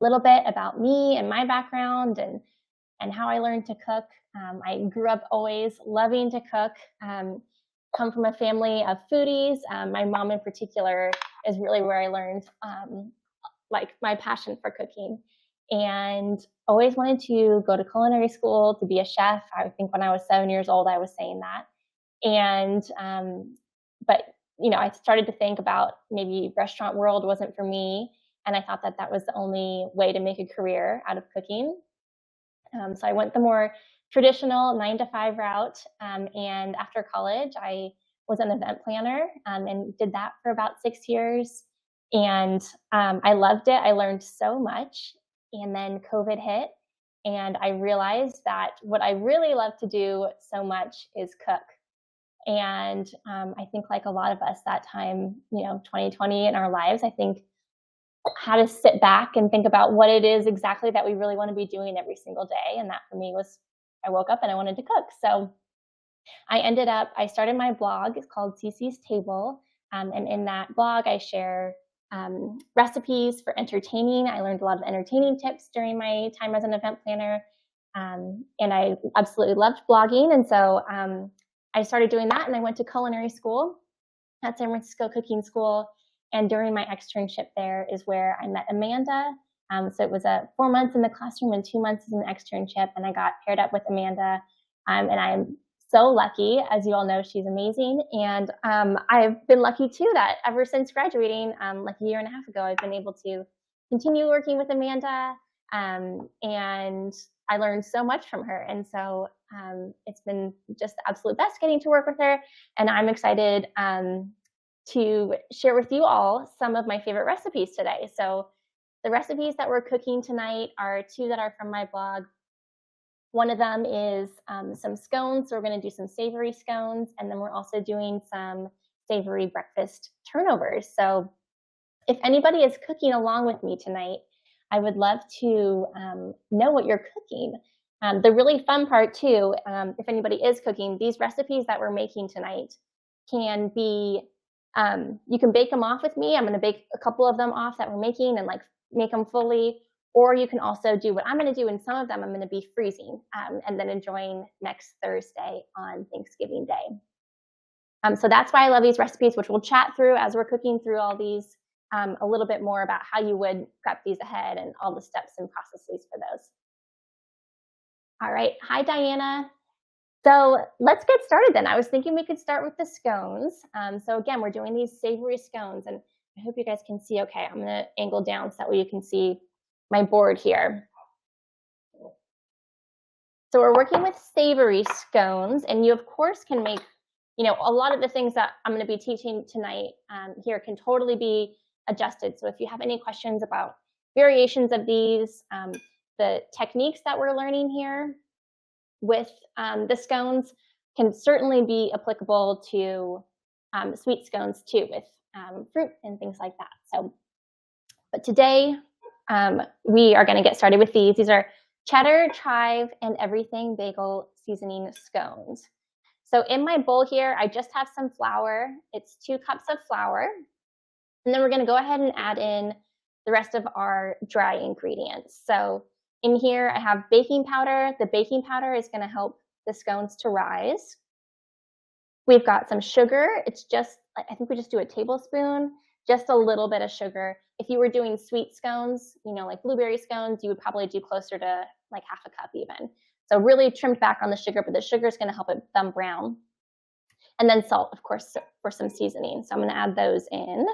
little bit about me and my background and how I learned to cook. I grew up always loving to cook. Come from a family of foodies. My mom in particular is really where I learned like my passion for cooking, and always wanted to go to culinary school to be a chef. I think when I was 7 years old, I was saying that. And but I started to think about maybe restaurant world wasn't for me, and I thought that that was the only way to make a career out of cooking. So I went the more traditional 9 to 5 route. And after college, I was an event planner and did that for about 6 years. And I loved it. I learned so much. And then COVID hit. And I realized that what I really love to do so much is cook. And I think, like a lot of us that time, 2020 in our lives, I think how to sit back and think about what it is exactly that we really want to be doing every single day. And that for me was, I woke up and I wanted to cook. So I started my blog. It's called Cece's Table. And in that blog, I share recipes for entertaining. I learned a lot of entertaining tips during my time as an event planner. And I absolutely loved blogging. And so I started doing that, and I went to culinary school at San Francisco Cooking School. And during my externship there is where I met Amanda. So it was 4 months in the classroom and 2 months as an externship, and I got paired up with Amanda. And I'm so lucky. As you all know, she's amazing. And I've been lucky too that ever since graduating, like a year and a half ago, I've been able to continue working with Amanda. And I learned so much from her. And so it's been just the absolute best getting to work with her. And I'm excited to share with you all some of my favorite recipes today. So the recipes that we're cooking tonight are 2 that are from my blog. One of them is some scones. So we're going to do some savory scones, and then we're also doing some savory breakfast turnovers. So if anybody is cooking along with me tonight, I would love to know what you're cooking. The really fun part too, if anybody is cooking, these recipes that we're making tonight can be, you can bake them off with me. I'm going to bake a couple of them off that we're making and like make them fully, or you can also do what I'm going to do, and some of them I'm going to be freezing and then enjoying next Thursday on Thanksgiving Day. So that's why I love these recipes, which we'll chat through as we're cooking through all these, a little bit more about how you would prep these ahead and all the steps and processes for those. All right. Hi, Diana. So let's get started then. I was thinking we could start with the scones. So again, we're doing these savory scones, and I hope you guys can see okay. I'm going to angle down so that way you can see my board here. So we're working with savory scones, and you of course can make, a lot of the things that I'm going to be teaching tonight here can totally be adjusted. So if you have any questions about variations of these, the techniques that we're learning here with the scones can certainly be applicable to sweet scones too, with fruit and things like that. So, but today we are going to get started with these. These are cheddar, chive, and everything bagel seasoning scones. So in my bowl here, I just have some flour. It's 2 cups of flour. And then we're going to go ahead and add in the rest of our dry ingredients. So in here, I have baking powder. The baking powder is going to help the scones to rise. We've got some sugar. It's just, I think we just do a tablespoon, just a little bit of sugar. If you were doing sweet scones, like blueberry scones, you would probably do closer to like half a cup even. So really trimmed back on the sugar, but the sugar is going to help it become brown. And then salt, of course, for some seasoning. So I'm going to add those in.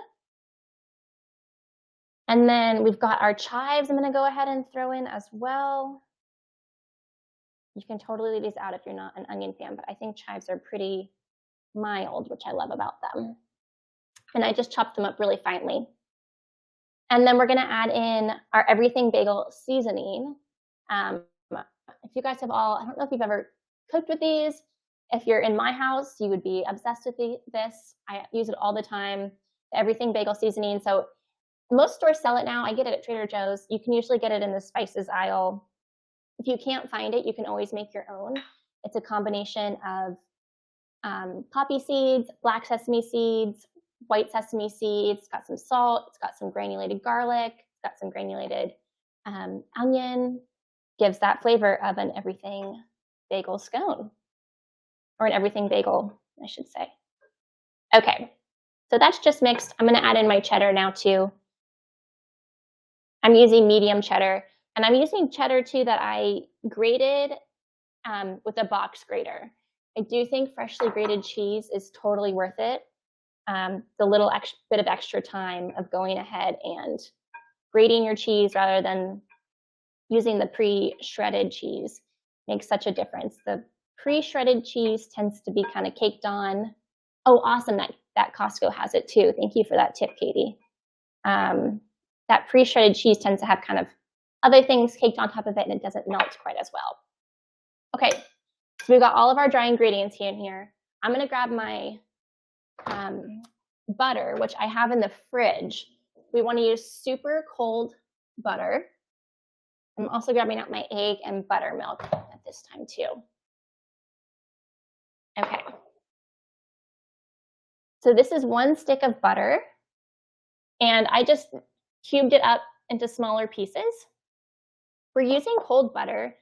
And then we've got our chives I'm going to go ahead and throw in as well. You can totally leave these out if you're not an onion fan, but I think chives are pretty mild, which I love about them. And I just chopped them up really finely. And then we're going to add in our everything bagel seasoning. If you guys have all, I don't know if you've ever cooked with these. If you're in my house, you would be obsessed with this. I use it all the time, the everything bagel seasoning. So most stores sell it now. I get it at Trader Joe's. You can usually get it in the spices aisle. If you can't find it, you can always make your own. It's a combination of poppy seeds, black sesame seeds, white sesame seeds. It's got some salt. It's got some granulated garlic. It's got some granulated onion gives that flavor of an everything bagel scone, or an everything bagel, I should say. Okay, so that's just mixed. I'm going to add in my cheddar now too. I'm using medium cheddar, and I'm using cheddar too that I grated with a box grater. I do think freshly grated cheese is totally worth it. The little bit of extra time of going ahead and grating your cheese rather than using the pre-shredded cheese makes such a difference. The pre-shredded cheese tends to be kind of caked on. Oh, awesome, that Costco has it too. Thank you for that tip, Katie. That pre-shredded cheese tends to have kind of other things caked on top of it, and it doesn't melt quite as well. Okay, so we've got all of our dry ingredients in here. I'm gonna grab my butter, which I have in the fridge. We wanna use super cold butter. I'm also grabbing out my egg and buttermilk at this time too. Okay. So this is 1 stick of butter, and I just cubed it up into smaller pieces. We're using cold butter.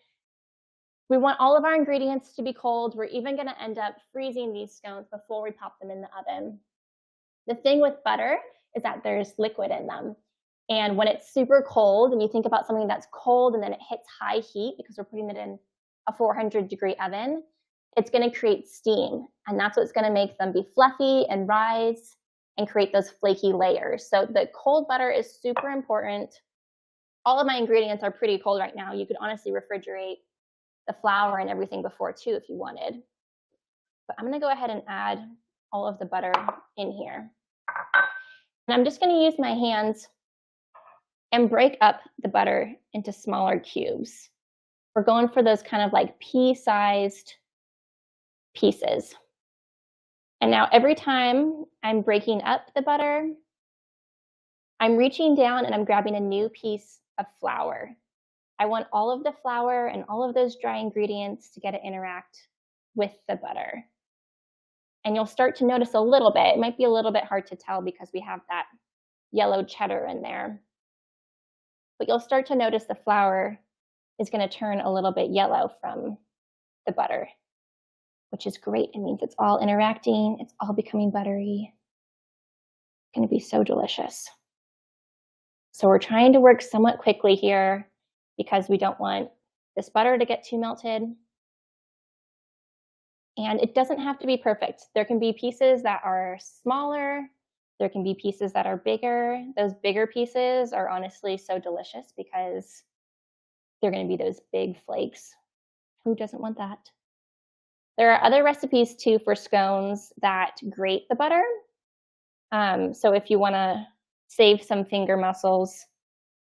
We want all of our ingredients to be cold. We're even going to end up freezing these scones before we pop them in the oven. The thing with butter is that there's liquid in them. And when it's super cold, and you think about something that's cold and then it hits high heat because we're putting it in a 400-degree oven, it's going to create steam. And that's what's going to make them be fluffy and rise and create those flaky layers. So the cold butter is super important. All of my ingredients are pretty cold right now. You could honestly refrigerate the flour and everything before too if you wanted. But I'm going to go ahead and add all of the butter in here. And I'm just going to use my hands and break up the butter into smaller cubes. We're going for those kind of like pea-sized pieces. And now every time I'm breaking up the butter, I'm reaching down and I'm grabbing a new piece of flour. I want all of the flour and all of those dry ingredients to get to interact with the butter. And you'll start to notice a little bit. It might be a little bit hard to tell because we have that yellow cheddar in there. But you'll start to notice the flour is going to turn a little bit yellow from the butter, which is great. It means it's all interacting. It's all becoming buttery. It's going to be so delicious. So we're trying to work somewhat quickly here because we don't want this butter to get too melted. And it doesn't have to be perfect. There can be pieces that are smaller. There can be pieces that are bigger. Those bigger pieces are honestly so delicious because they're going to be those big flakes. Who doesn't want that? There are other recipes too for scones that grate the butter. So if you want to save some finger muscles,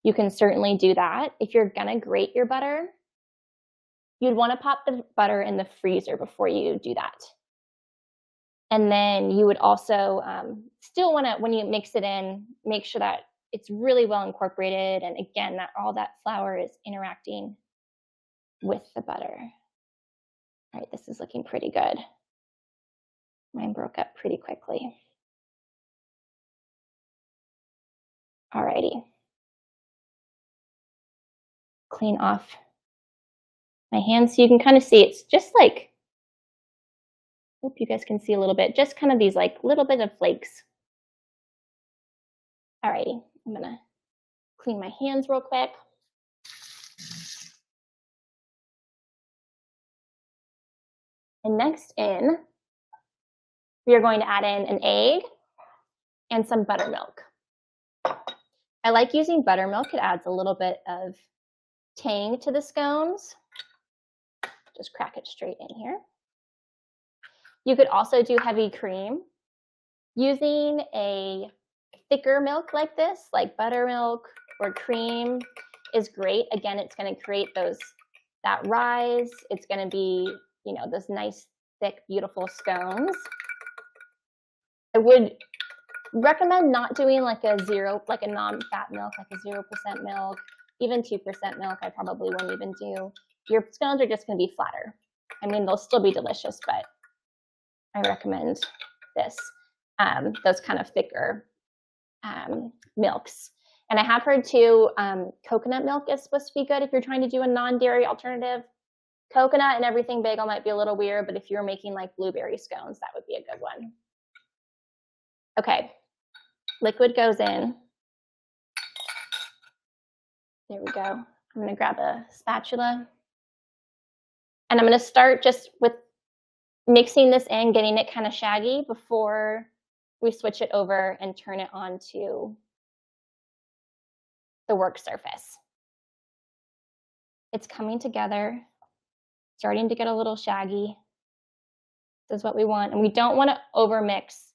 you can certainly do that. If you're going to grate your butter, you'd want to pop the butter in the freezer before you do that. And then you would also still want to, when you mix it in, make sure that it's really well incorporated. And again, that all that flour is interacting with the butter. All right, this is looking pretty good. Mine broke up pretty quickly. All righty. Clean off my hands so you can kind of see it's just like, hope you guys can see a little bit, just kind of these like little bit of flakes. All righty, I'm gonna clean my hands real quick. And next in, we are going to add in an egg and some buttermilk. I like using buttermilk. It adds a little bit of tang to the scones. Just crack it straight in here. You could also do heavy cream. Using a thicker milk like this, like buttermilk or cream, is great. Again, it's going to create that rise. It's going to be, you know, those nice, thick, beautiful scones. I would recommend not doing like a non-fat milk, like a 0% milk, even 2% milk. I probably wouldn't even do. Your scones are just going to be flatter. I mean, they'll still be delicious, but I recommend this, those kind of thicker milks. And I have heard too, coconut milk is supposed to be good if you're trying to do a non-dairy alternative. Coconut and everything bagel might be a little weird, but if you're making like blueberry scones, that would be a good one. Okay, liquid goes in. There we go. I'm gonna grab a spatula. And I'm gonna start just with mixing this in, getting it kind of shaggy before we switch it over and turn it onto the work surface. It's coming together, starting to get a little shaggy. This is what we want. And we don't want to overmix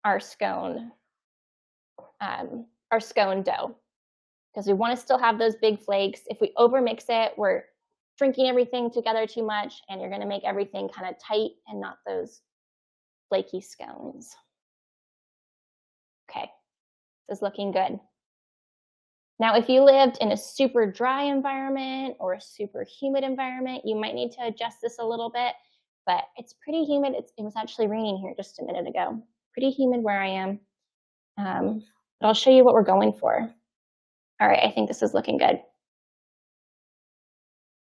our scone dough because we want to still have those big flakes. If we overmix it, we're shrinking everything together too much, and you're going to make everything kind of tight and not those flaky scones. Okay, this is looking good. Now, if you lived in a super dry environment or a super humid environment, you might need to adjust this a little bit, but it's pretty humid. It was actually raining here just a minute ago. Pretty humid where I am. But I'll show you what we're going for. All right, I think this is looking good.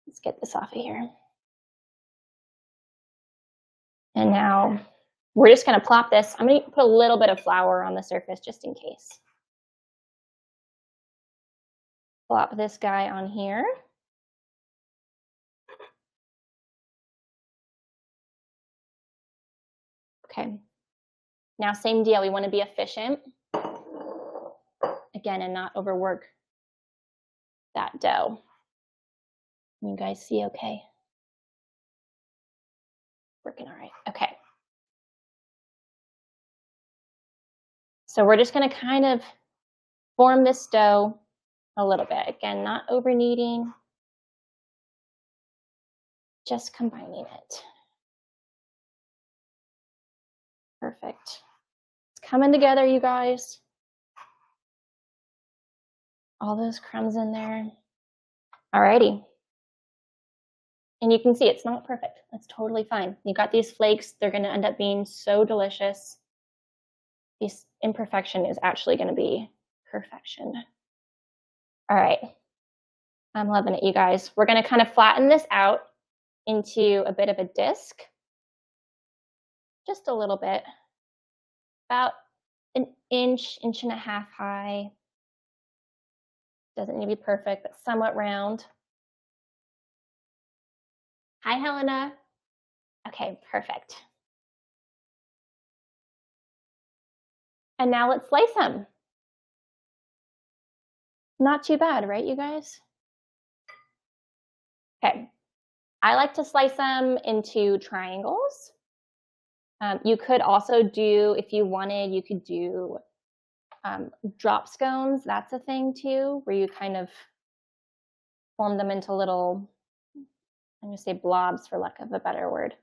Let's get this off of here. And now we're just gonna plop this. I'm gonna put a little bit of flour on the surface just in case. Plop this guy on here. Okay, now same deal, we wanna be efficient, again, and not overwork that dough. You guys see okay? Working all right, okay. So we're just gonna kind of form this dough a little bit. Again, not over kneading, just combining it. Perfect. It's coming together, you guys. All those crumbs in there. Alrighty. And you can see it's not perfect. That's totally fine. You got these flakes. They're going to end up being so delicious. This imperfection is actually going to be perfection. All right. I'm loving it, you guys. We're going to kind of flatten this out into a bit of a disc. Just a little bit. About an inch, inch and a half high. Doesn't need to be perfect, but somewhat round. Hi, Helena. Okay, perfect. And now let's slice them. Not too bad, right, you guys? Okay, I like to slice them into triangles. You could also do, if you wanted, you could do drop scones. That's a thing too, where you kind of form them into little, I'm gonna say blobs for lack of a better word.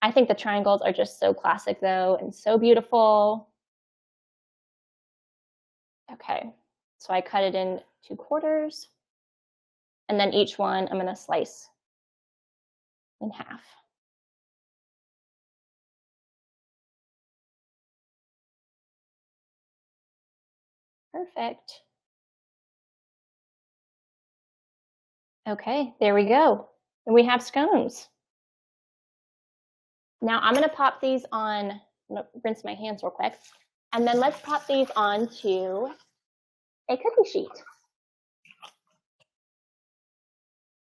I think the triangles are just so classic though, and so beautiful. Okay, so I cut it in 2/4, and then each one I'm gonna slice in half. Perfect. Okay, there we go. And we have scones. Now I'm gonna pop these on, I'm gonna rinse my hands real quick, and then let's pop these onto a cookie sheet.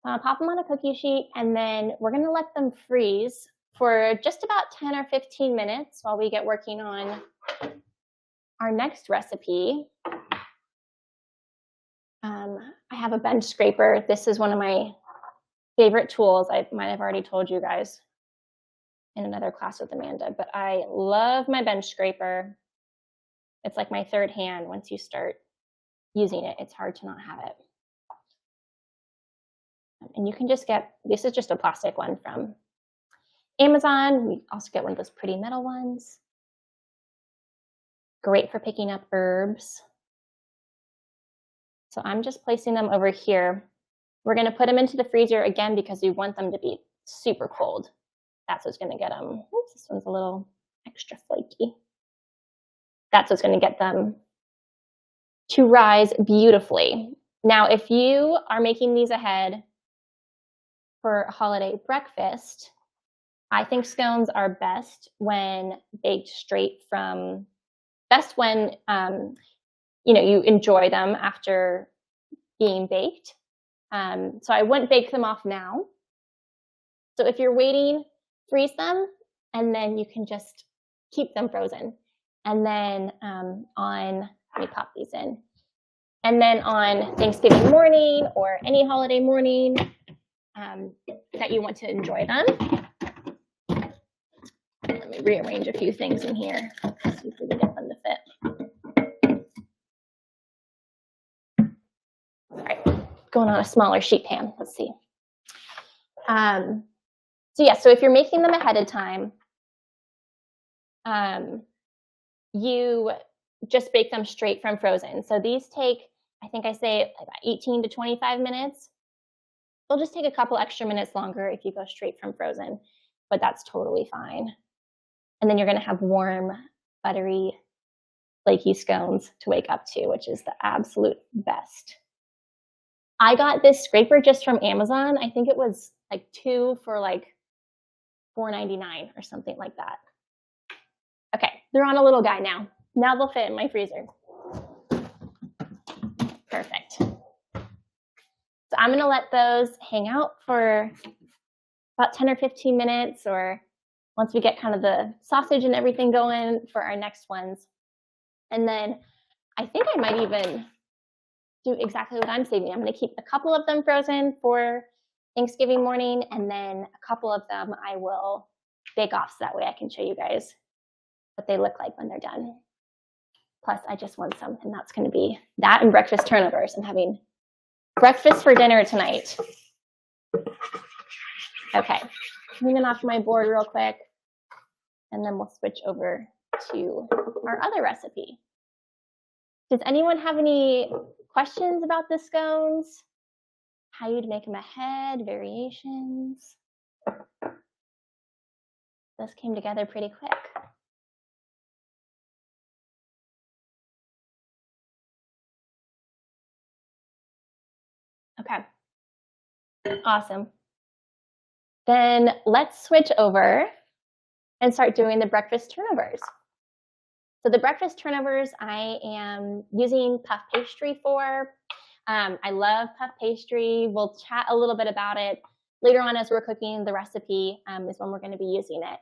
Pop them on a cookie sheet, and then we're gonna let them freeze for just about 10 or 15 minutes while we get working on our next recipe. I have a bench scraper. This is one of my favorite tools. I might have already told you guys in another class with Amanda, but I love my bench scraper. It's like my third hand. Once you start using it, it's hard to not have it. And you can just get, this is just a plastic one from Amazon. We also get one of those pretty metal ones. Great for picking up herbs. So I'm just placing them over here. We're gonna put them into the freezer again because we want them to be super cold. That's what's gonna get them, oops, this one's a little extra flaky. That's what's gonna get them to rise beautifully. Now, if you are making these ahead for holiday breakfast, I think scones are best when baked straight from, best when you enjoy them after being baked. So I wouldn't bake them off now. So if you're waiting, freeze them, and then you can just keep them frozen. And then let me pop these in. And then on Thanksgiving morning or any holiday morning that you want to enjoy them. Let me rearrange a few things in here, see if we can get them to fit. All right, going on a smaller sheet pan. Let's see. So if you're making them ahead of time, you just bake them straight from frozen. So these take, I think I say about 18 to 25 minutes. They'll just take a couple extra minutes longer if you go straight from frozen, but that's totally fine. And then you're gonna have warm, buttery, flaky scones to wake up to, which is the absolute best. I got this scraper just from Amazon. I think it was like 2 for like $4.99 or something like that. Okay, they're on a little guy now. Now they'll fit in my freezer. Perfect. So I'm gonna let those hang out for about 10 or 15 minutes, or once we get kind of the sausage and everything going for our next ones. And then I think I might even do exactly what I'm saying. I'm gonna keep a couple of them frozen for Thanksgiving morning, and then a couple of them I will bake off so that way I can show you guys what they look like when they're done. Plus, I just want some, and that's going to be that and breakfast turnovers. I'm having breakfast for dinner tonight. Okay, moving off my board real quick, and then we'll switch over to our other recipe. Does anyone have any questions about the scones? How you'd make them ahead, variations? This came together pretty quick. Okay, awesome. Then let's switch over and start doing the breakfast turnovers. So the breakfast turnovers I am using puff pastry for. I love puff pastry. We'll chat a little bit about it later on as we're cooking the recipe is when we're going to be using it.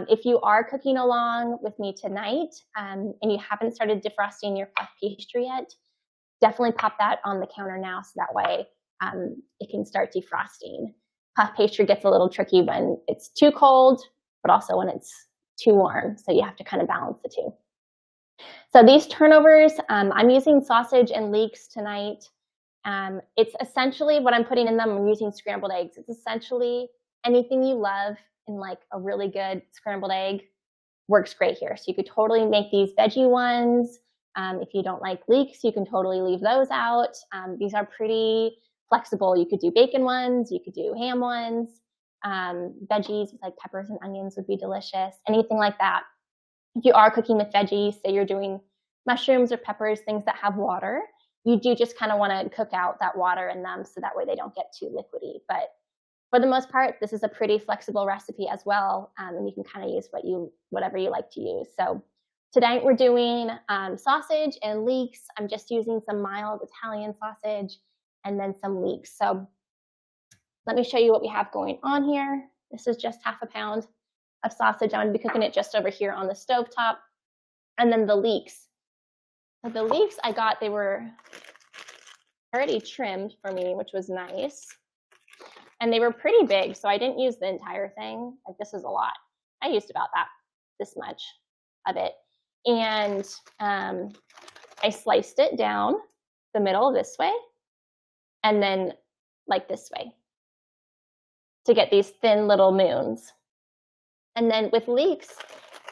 If you are cooking along with me tonight and you haven't started defrosting your puff pastry yet, definitely pop that on the counter now so that way it can start defrosting. Puff pastry gets a little tricky when it's too cold, but also when it's too warm. So you have to kind of balance the two. So these turnovers, I'm using sausage and leeks tonight. It's essentially what I'm putting in them. I'm using scrambled eggs. It's essentially anything you love in like a really good scrambled egg works great here. So you could totally make these veggie ones. If you don't like leeks, you can totally leave those out. These are pretty flexible. You could do bacon ones, you could do ham ones. Veggies like peppers and onions would be delicious. Anything like that. If you are cooking with veggies, say you're doing mushrooms or peppers, things that have water, you do just kind of want to cook out that water in them so that way they don't get too liquidy. But for the most part, this is a pretty flexible recipe as well, and you can kind of use whatever you like to use. So tonight we're doing sausage and leeks. I'm just using some mild Italian sausage and then some leeks. So let me show you what we have going on here. This is just half a pound of sausage. I'm going to be cooking it just over here on the stovetop. And then the leeks. So the leeks I got, they were already trimmed for me, which was nice. And they were pretty big, so I didn't use the entire thing. Like, this is a lot. I used about this much of it. And I sliced it down the middle this way and then like this way to get these thin little moons. And then with leeks,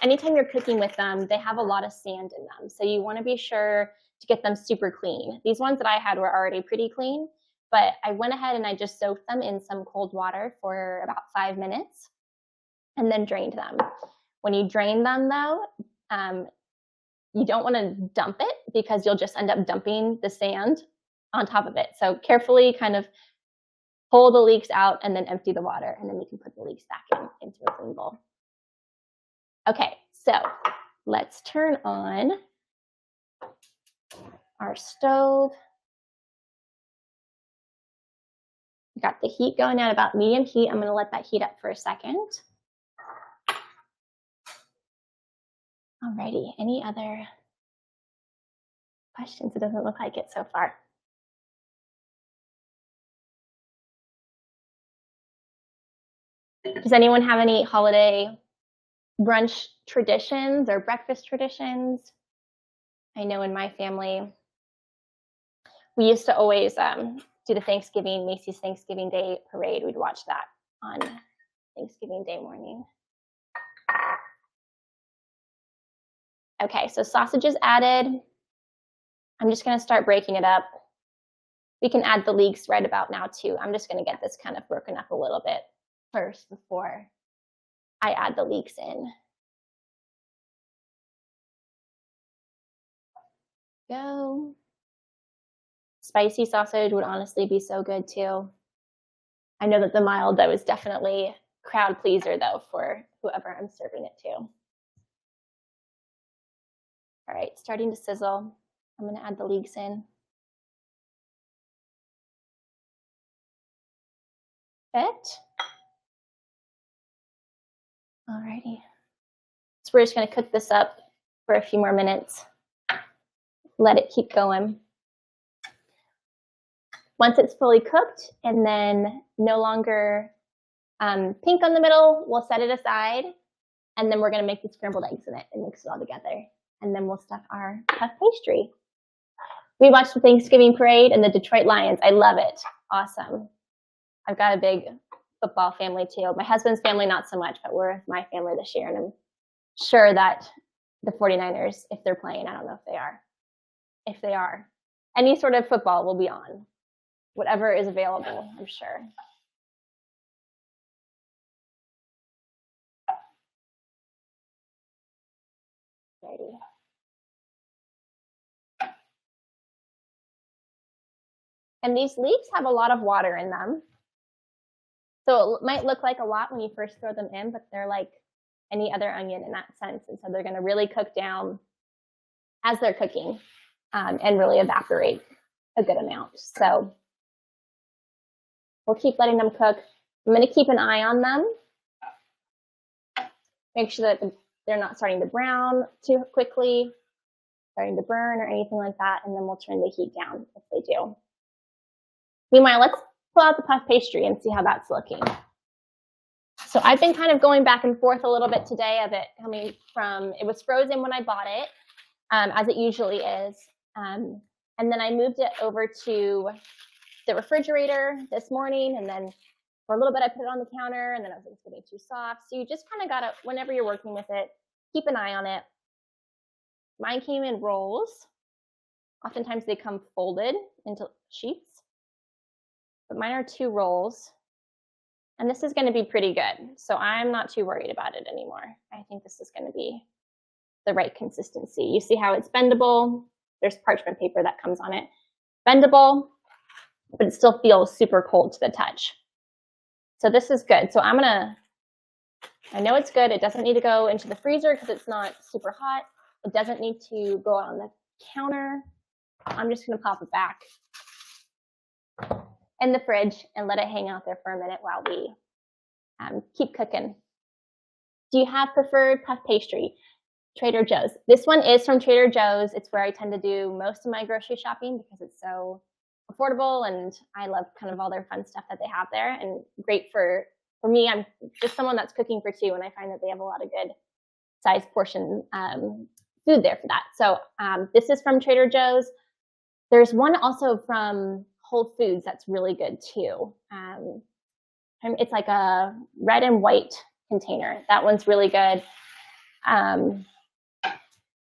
anytime you're cooking with them, they have a lot of sand in them. So you want to be sure to get them super clean. These ones that I had were already pretty clean, but I went ahead and I just soaked them in some cold water for about 5 minutes and then drained them. When you drain them though, you don't want to dump it because you'll just end up dumping the sand on top of it. So carefully kind of pull the leeks out and then empty the water, and then we can put the leeks back into a clean bowl. Okay, so let's turn on our stove. Got the heat going at about medium heat. I'm going to let that heat up for a second. Alrighty, any other questions? It doesn't look like it so far. Does anyone have any holiday brunch traditions or breakfast traditions? I know in my family, we used to always do the Macy's Thanksgiving Day parade. We'd watch that on Thanksgiving Day morning. Okay, so sausage is added. I'm just going to start breaking it up. We can add the leeks right about now too. I'm just going to get this kind of broken up a little bit first before I add the leeks in. Go. Spicy sausage would honestly be so good too. I know that the mild though is definitely crowd pleaser though for whoever I'm serving it to. All right, starting to sizzle. I'm going to add the leeks in. It. Alrighty. So we're just going to cook this up for a few more minutes. Let it keep going. Once it's fully cooked and then no longer pink on the middle, we'll set it aside, and then we're going to make the scrambled eggs in it and mix it all together. And then we'll stuff our puff pastry. We watched the Thanksgiving parade and the Detroit Lions. I love it. Awesome. I've got a big football family too. My husband's family, not so much, but we're my family this year. And I'm sure that the 49ers, if they're playing, I don't know if they are. If they are, any sort of football will be on. Whatever is available, I'm sure. Ready. And these leeks have a lot of water in them. So it might look like a lot when you first throw them in, but they're like any other onion in that sense. And so they're going to really cook down as they're cooking and really evaporate a good amount. So we'll keep letting them cook. I'm going to keep an eye on them. Make sure that they're not starting to brown too quickly, starting to burn or anything like that. And then we'll turn the heat down if they do. Meanwhile, let's pull out the puff pastry and see how that's looking. So I've been kind of going back and forth a little bit today of it coming from, it was frozen when I bought it, as it usually is. And then I moved it over to the refrigerator this morning, and then for a little bit I put it on the counter, and then I was getting too soft. So you just kind of gotta, whenever you're working with it, keep an eye on it. Mine came in rolls. Oftentimes they come folded into sheets. But mine are 2 rolls, and this is going to be pretty good. So I'm not too worried about it anymore. I think this is going to be the right consistency. You see how it's bendable? There's parchment paper that comes on it. Bendable, but it still feels super cold to the touch. So this is good. So I know it's good. It doesn't need to go into the freezer because it's not super hot. It doesn't need to go on the counter. I'm just going to pop it back in the fridge and let it hang out there for a minute while we keep cooking. Do you have preferred puff pastry? Trader Joe's. This one is from Trader Joe's. It's where I tend to do most of my grocery shopping because it's so affordable, and I love kind of all their fun stuff that they have there, and great for me. I'm just someone that's cooking for 2, and I find that they have a lot of good size portion food there for that. So this is from Trader Joe's. There's one also from Whole Foods that's really good too. It's like a red and white container. That one's really good.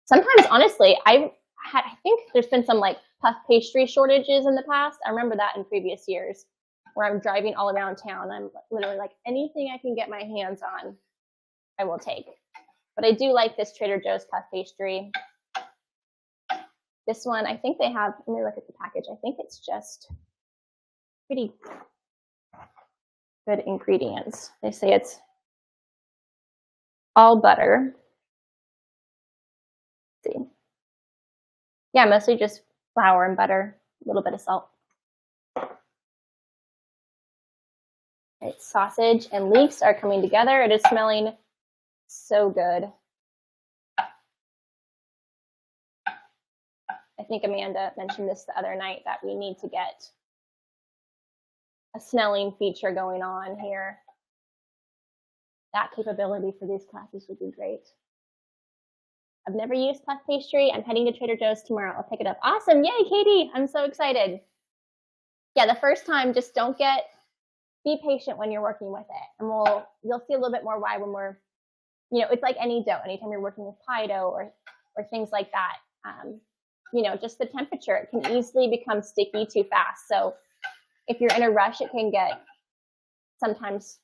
Sometimes, honestly, I think there's been some like puff pastry shortages in the past. I remember that in previous years where I'm driving all around town. I'm literally like, anything I can get my hands on, I will take. But I do like this Trader Joe's puff pastry. This one, I think they have, let me look at the package. I think it's just pretty good ingredients. They say it's all butter. Let's see. Yeah, mostly just flour and butter, a little bit of salt. Right, sausage and leeks are coming together. It is smelling so good. I think Amanda mentioned this the other night that we need to get a smelling feature going on here. That capability for these classes would be great. I've never used puff pastry. I'm heading to Trader Joe's tomorrow. I'll pick it up. Awesome. Yay, Katie. I'm so excited. Yeah, the first time, just be patient when you're working with it. And you'll see a little bit more why when we're, it's like any dough. Anytime you're working with pie dough or things like that, just the temperature, it can easily become sticky too fast. So if you're in a rush, it can sometimes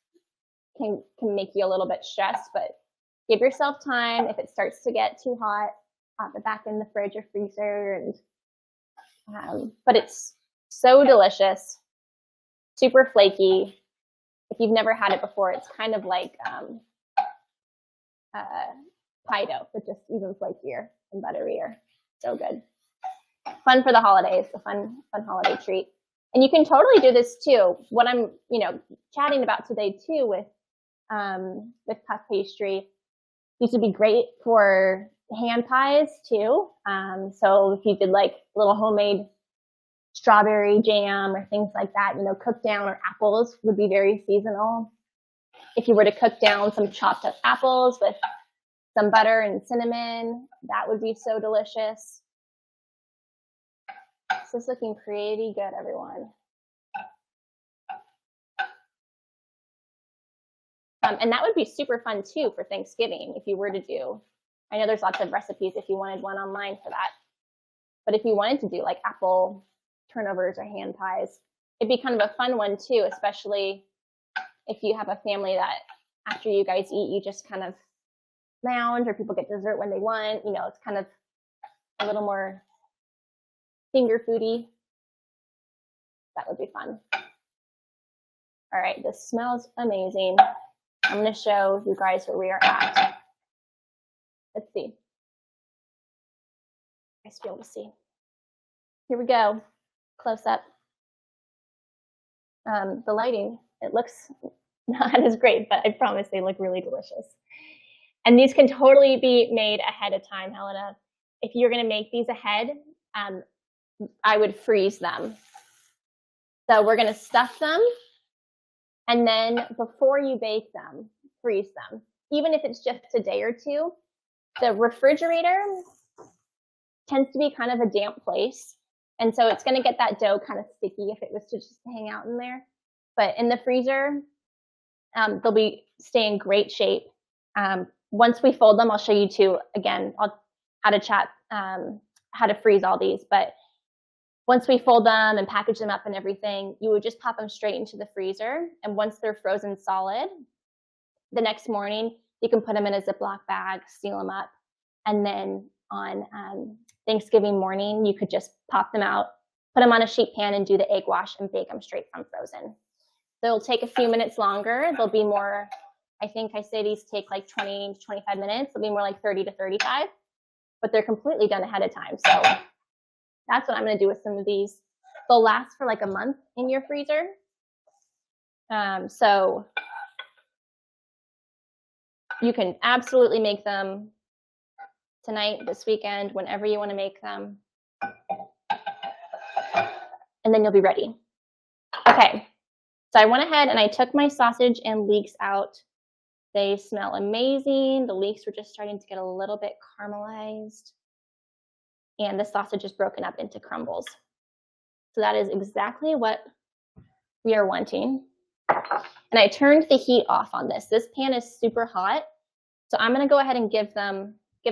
can make you a little bit stressed, but give yourself time. If it starts to get too hot, pop it back in the fridge or freezer. But it's so delicious, super flaky. If you've never had it before, it's kind of like pie dough, but just even flakier and butterier. So good. Fun for the holidays, a fun holiday treat. And you can totally do this too. What I'm, chatting about today too with puff pastry, these would be great for hand pies too. So if you did like little homemade strawberry jam or things like that, cooked down, or apples would be very seasonal. If you were to cook down some chopped up apples with some butter and cinnamon, that would be so delicious. This is looking pretty good, everyone. And that would be super fun too for Thanksgiving if you were to do. I know there's lots of recipes if you wanted one online for that. But if you wanted to do like apple turnovers or hand pies, it'd be kind of a fun one too, especially if you have a family that after you guys eat, you just kind of lounge, or people get dessert when they want. It's kind of a little more finger foody. That would be fun. All right, this smells amazing. I'm going to show you guys where we are at. Let's see. I should be able to see. Here we go. Close up. The lighting, it looks not as great, but I promise they look really delicious. And these can totally be made ahead of time, Helena. If you're going to make these ahead, I would freeze them. So we're going to stuff them, and then before you bake them, freeze them. Even if it's just a day or two, the refrigerator tends to be kind of a damp place. And so it's going to get that dough kind of sticky if it was to just hang out in there. But in the freezer, they'll stay in great shape. Once we fold them, I'll show you too, again, how to freeze all these. But once we fold them and package them up and everything, you would just pop them straight into the freezer. And once they're frozen solid, the next morning, you can put them in a Ziploc bag, seal them up. And then on Thanksgiving morning, you could just pop them out, put them on a sheet pan and do the egg wash and bake them straight from frozen. They'll take a few minutes longer. They'll be more, I think I say these take like 20 to 25 minutes. They'll be more like 30 to 35, but they're completely done ahead of time. So that's what I'm going to do with some of these. They'll last for like a month in your freezer. So you can absolutely make them tonight, this weekend, whenever you want to make them. And then you'll be ready. Okay, so I went ahead and I took my sausage and leeks out. They smell amazing. The leeks were just starting to get a little bit caramelized. And the sausage is broken up into crumbles. So that is exactly what we are wanting. And I turned the heat off on this. This pan is super hot. So I'm going to go ahead and give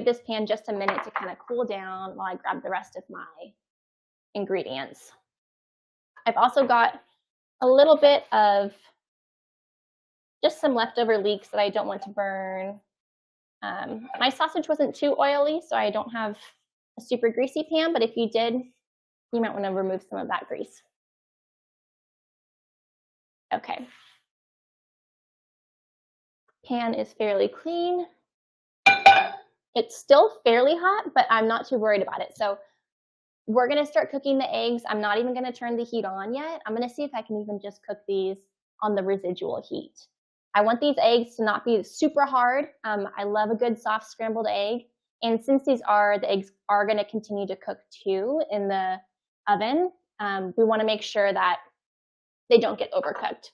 this pan just a minute to kind of cool down while I grab the rest of my ingredients. I've also got a little bit of just some leftover leeks that I don't want to burn. My sausage wasn't too oily, so I don't have a super greasy pan, but if you did, you might want to remove some of that grease. Okay. Pan is fairly clean. It's still fairly hot, but I'm not too worried about it. So we're going to start cooking the eggs. I'm not even going to turn the heat on yet. I'm going to see if I can even just cook these on the residual heat. I want these eggs to not be super hard. I love a good soft scrambled egg. And since the eggs are going to continue to cook too in the oven, we want to make sure that they don't get overcooked.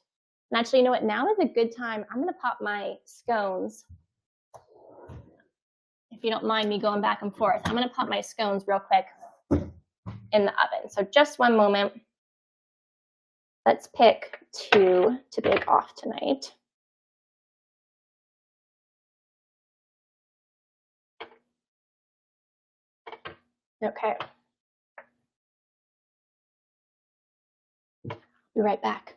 And actually, you know what? Now is a good time. I'm going to pop my scones. If you don't mind me going back and forth, I'm going to pop my scones real quick in the oven. So just one moment. Let's pick 2 to bake off tonight. Okay. Be right back.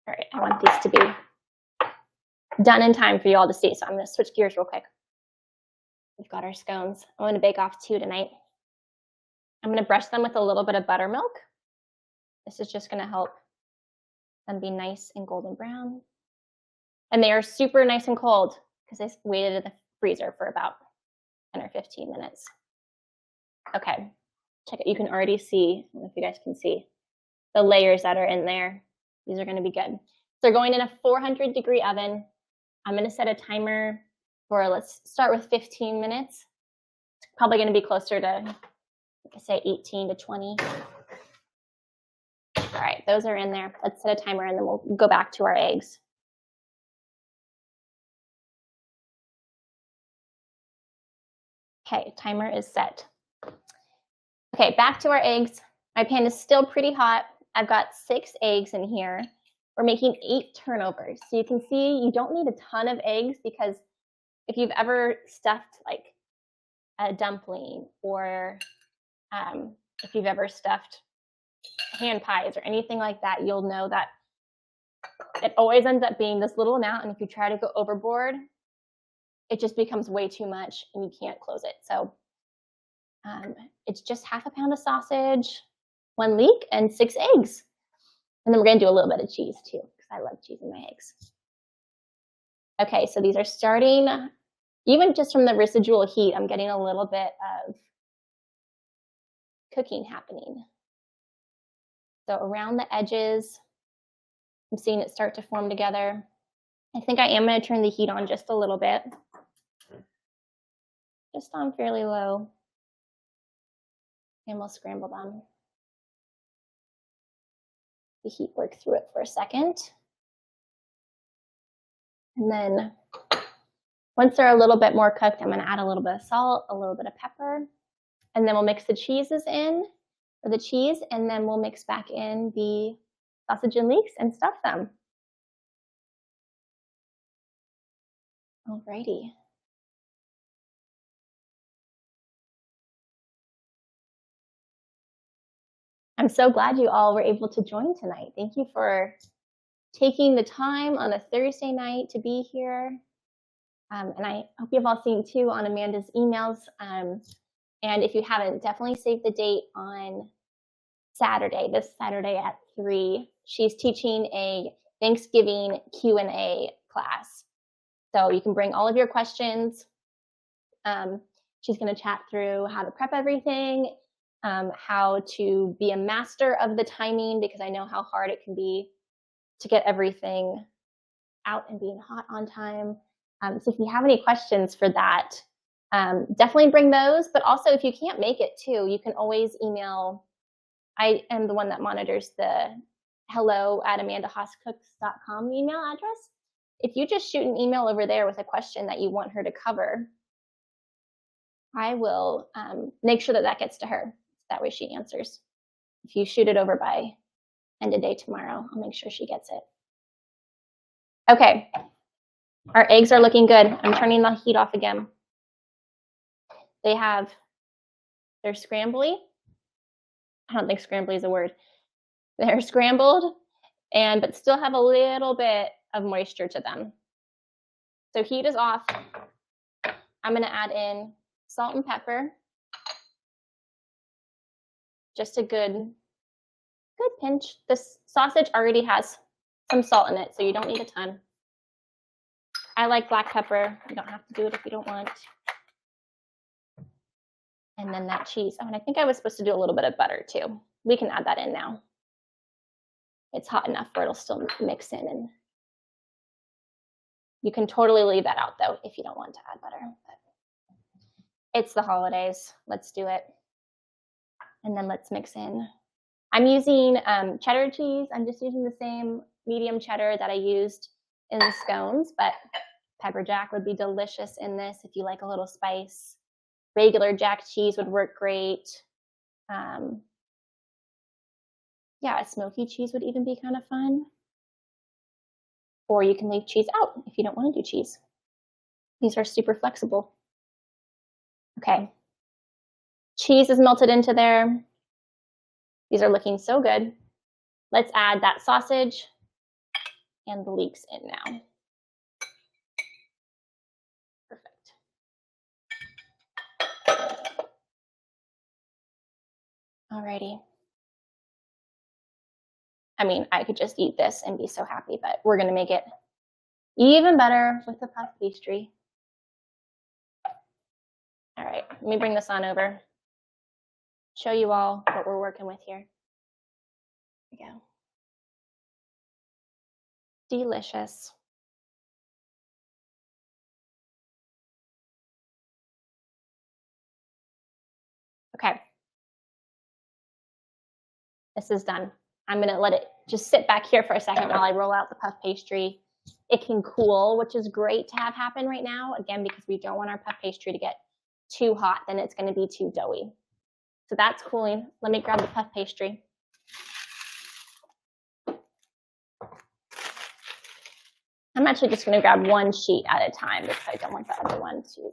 All right, I want these to be done in time for you all to see, so I'm going to switch gears real quick. We've got our scones. I'm going to bake off 2 tonight. I'm going to brush them with a little bit of buttermilk. This is just going to help them be nice and golden brown. And they are super nice and cold because I waited in the freezer for about 10 or 15 minutes. Okay, check it. You can already see, I don't know if you guys can see, the layers that are in there. These are going to be good. So they're going in a 400-degree oven. I'm going to set a timer for, let's start with 15 minutes. It's probably going to be closer to, like I say, 18 to 20. All right, those are in there. Let's set a timer and then we'll go back to our eggs. Okay, timer is set. Okay, back to our eggs. My pan is still pretty hot. I've got 6 eggs in here. We're making 8 turnovers. So you can see you don't need a ton of eggs because if you've ever stuffed like a dumpling or if you've ever stuffed hand pies or anything like that, you'll know that it always ends up being this little amount. And if you try to go overboard, it just becomes way too much and you can't close it. So it's just half a pound of sausage, 1 leek, and 6 eggs. And then we're going to do a little bit of cheese too, because I love cheese in my eggs. Okay, so these are starting, even just from the residual heat, I'm getting a little bit of cooking happening. So around the edges, I'm seeing it start to form together. I think I am going to turn the heat on just a little bit. Just on fairly low. And we'll scramble them. The heat work through it for a second. And then once they're a little bit more cooked, I'm going to add a little bit of salt, a little bit of pepper, and then we'll mix the cheeses in, or the cheese, and then we'll mix back in the sausage and leeks and stuff them. Alrighty. I'm so glad you all were able to join tonight. Thank you for taking the time on a Thursday night to be here. And I hope you've all seen too on Amanda's emails. And if you haven't, definitely save the date on Saturday, this Saturday at 3. She's teaching a Thanksgiving Q&A class. So you can bring all of your questions. She's going to chat through how to prep everything, how to be a master of the timing, because I know how hard it can be to get everything out and being hot on time. So if you have any questions for that, definitely bring those. But also if you can't make it too, you can always email. I am the one that monitors the hello@amandahaascooks.com email address. If you just shoot an email over there with a question that you want her to cover, I will make sure that gets to her. That way she answers. If you shoot it over by end of day tomorrow, I'll make sure she gets it. Okay, our eggs are looking good. I'm turning the heat off again. They're scrambly. I don't think scrambly is a word. They're scrambled, but still have a little bit of moisture to them. So heat is off. I'm gonna add in salt and pepper. Just a good pinch. This sausage already has some salt in it, so you don't need a ton. I like black pepper. You don't have to do it if you don't want. And then that cheese. Oh, and I think I was supposed to do a little bit of butter too. We can add that in now. It's hot enough where it'll still mix in. And you can totally leave that out though if you don't want to add butter. But it's the holidays. Let's do it. And then let's mix in. I'm using cheddar cheese. I'm just using the same medium cheddar that I used in the scones, but pepper jack would be delicious in this if you like a little spice. Regular jack cheese would work great. Yeah, a smoky cheese would even be kind of fun. Or you can leave cheese out if you don't want to do cheese. These are super flexible. Okay. Cheese is melted into there. These are looking so good. Let's add that sausage and the leeks in now. Perfect. Alrighty. I mean, I could just eat this and be so happy, but we're gonna make it even better with the puff pastry. All right, let me bring this on over. Show you all what we're working with here. Here we go. Delicious. Okay. This is done. I'm gonna let it just sit back here for a second while I roll out the puff pastry. It can cool, which is great to have happen right now, again, because we don't want our puff pastry to get too hot, then it's gonna be too doughy. So that's cooling. Let me grab the puff pastry. I'm actually just gonna grab one sheet at a time because I don't want the other one to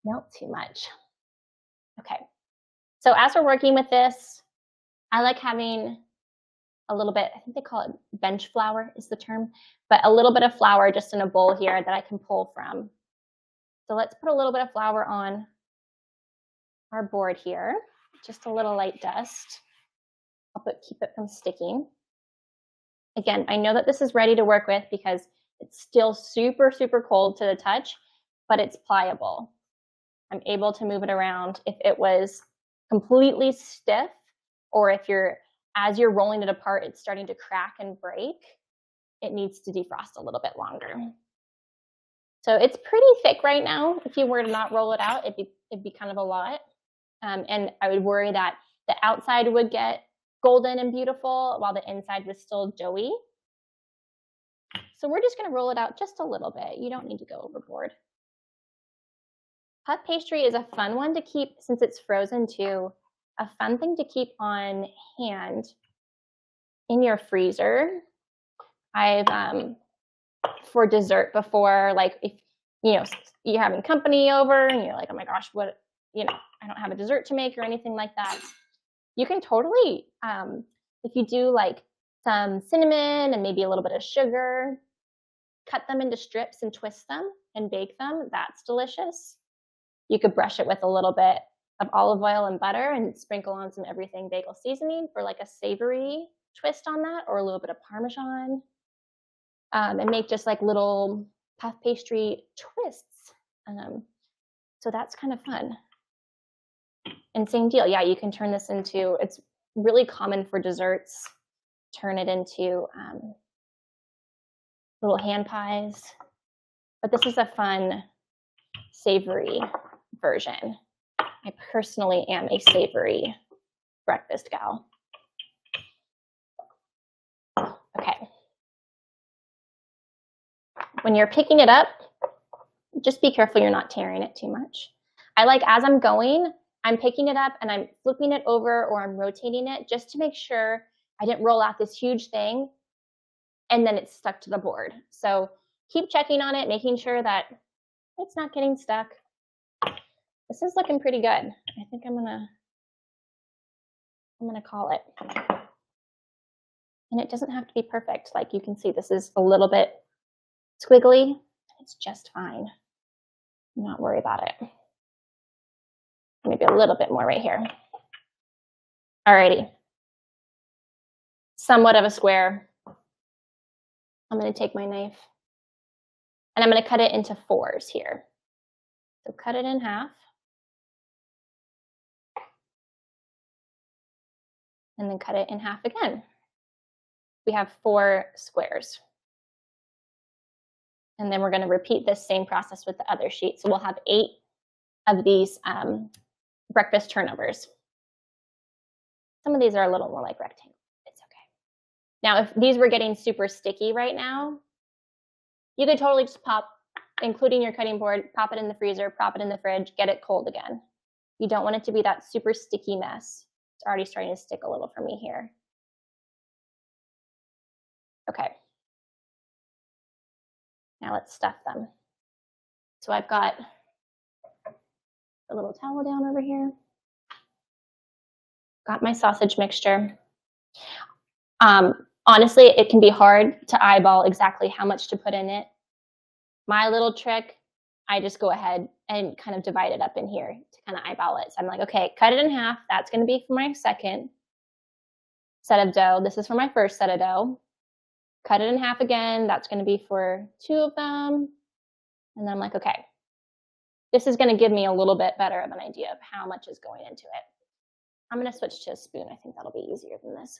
melt too much. Okay, so as we're working with this, I like having a little bit, I think they call it bench flour is the term, but a little bit of flour just in a bowl here that I can pull from. So let's put a little bit of flour on our board here, just a little light dust. Keep it from sticking. Again, I know that this is ready to work with because it's still super, super cold to the touch, but it's pliable. I'm able to move it around. If it was completely stiff, or if as you're rolling it apart, it's starting to crack and break, it needs to defrost a little bit longer. So it's pretty thick right now. If you were to not roll it out, it'd be kind of a lot. And I would worry that the outside would get golden and beautiful while the inside was still doughy. So we're just gonna roll it out just a little bit. You don't need to go overboard. Puff pastry is a fun one to keep, since it's frozen too, a fun thing to keep on hand in your freezer. I've, for dessert before, like if, you're having company over and you're like, oh my gosh, what, I don't have a dessert to make or anything like that. You can totally, if you do like some cinnamon and maybe a little bit of sugar, cut them into strips and twist them and bake them. That's delicious. You could brush it with a little bit of olive oil and butter and sprinkle on some everything bagel seasoning for like a savory twist on that, or a little bit of Parmesan, and make just like little puff pastry twists. So that's kind of fun. And same deal, yeah, you can turn this into, it's really common for desserts, turn it into little hand pies. But this is a fun savory version. I personally am a savory breakfast gal. Okay. When you're picking it up, just be careful you're not tearing it too much. I like, as I'm going, I'm picking it up and I'm flipping it over or I'm rotating it just to make sure I didn't roll out this huge thing and then it's stuck to the board. So keep checking on it, making sure that it's not getting stuck. This is looking pretty good. I think I'm gonna call it. And it doesn't have to be perfect. Like you can see, this is a little bit squiggly, it's just fine. Not worry about it. Maybe a little bit more right here. Alrighty. Somewhat of a square. I'm going to take my knife and I'm going to cut it into 4s here. So cut it in half. And then cut it in half again. We have 4 squares. And then we're going to repeat this same process with the other sheet. So we'll have 8 of these breakfast turnovers. Some of these are a little more like rectangles. It's okay. Now, if these were getting super sticky right now, you could totally just pop, including your cutting board, pop it in the freezer, pop it in the fridge, get it cold again. You don't want it to be that super sticky mess. It's already starting to stick a little for me here. Okay. Now let's stuff them. So I've got a little towel down over here. Got my sausage mixture. Honestly, it can be hard to eyeball exactly how much to put in it. My little trick, I just go ahead and kind of divide it up in here to kind of eyeball it. So I'm like, okay, cut it in half. That's going to be for my second set of dough. This is for my first set of dough. Cut it in half again. That's going to be for 2 of them. And then I'm like, okay, this is going to give me a little bit better of an idea of how much is going into it. I'm going to switch to a spoon. I think that'll be easier than this.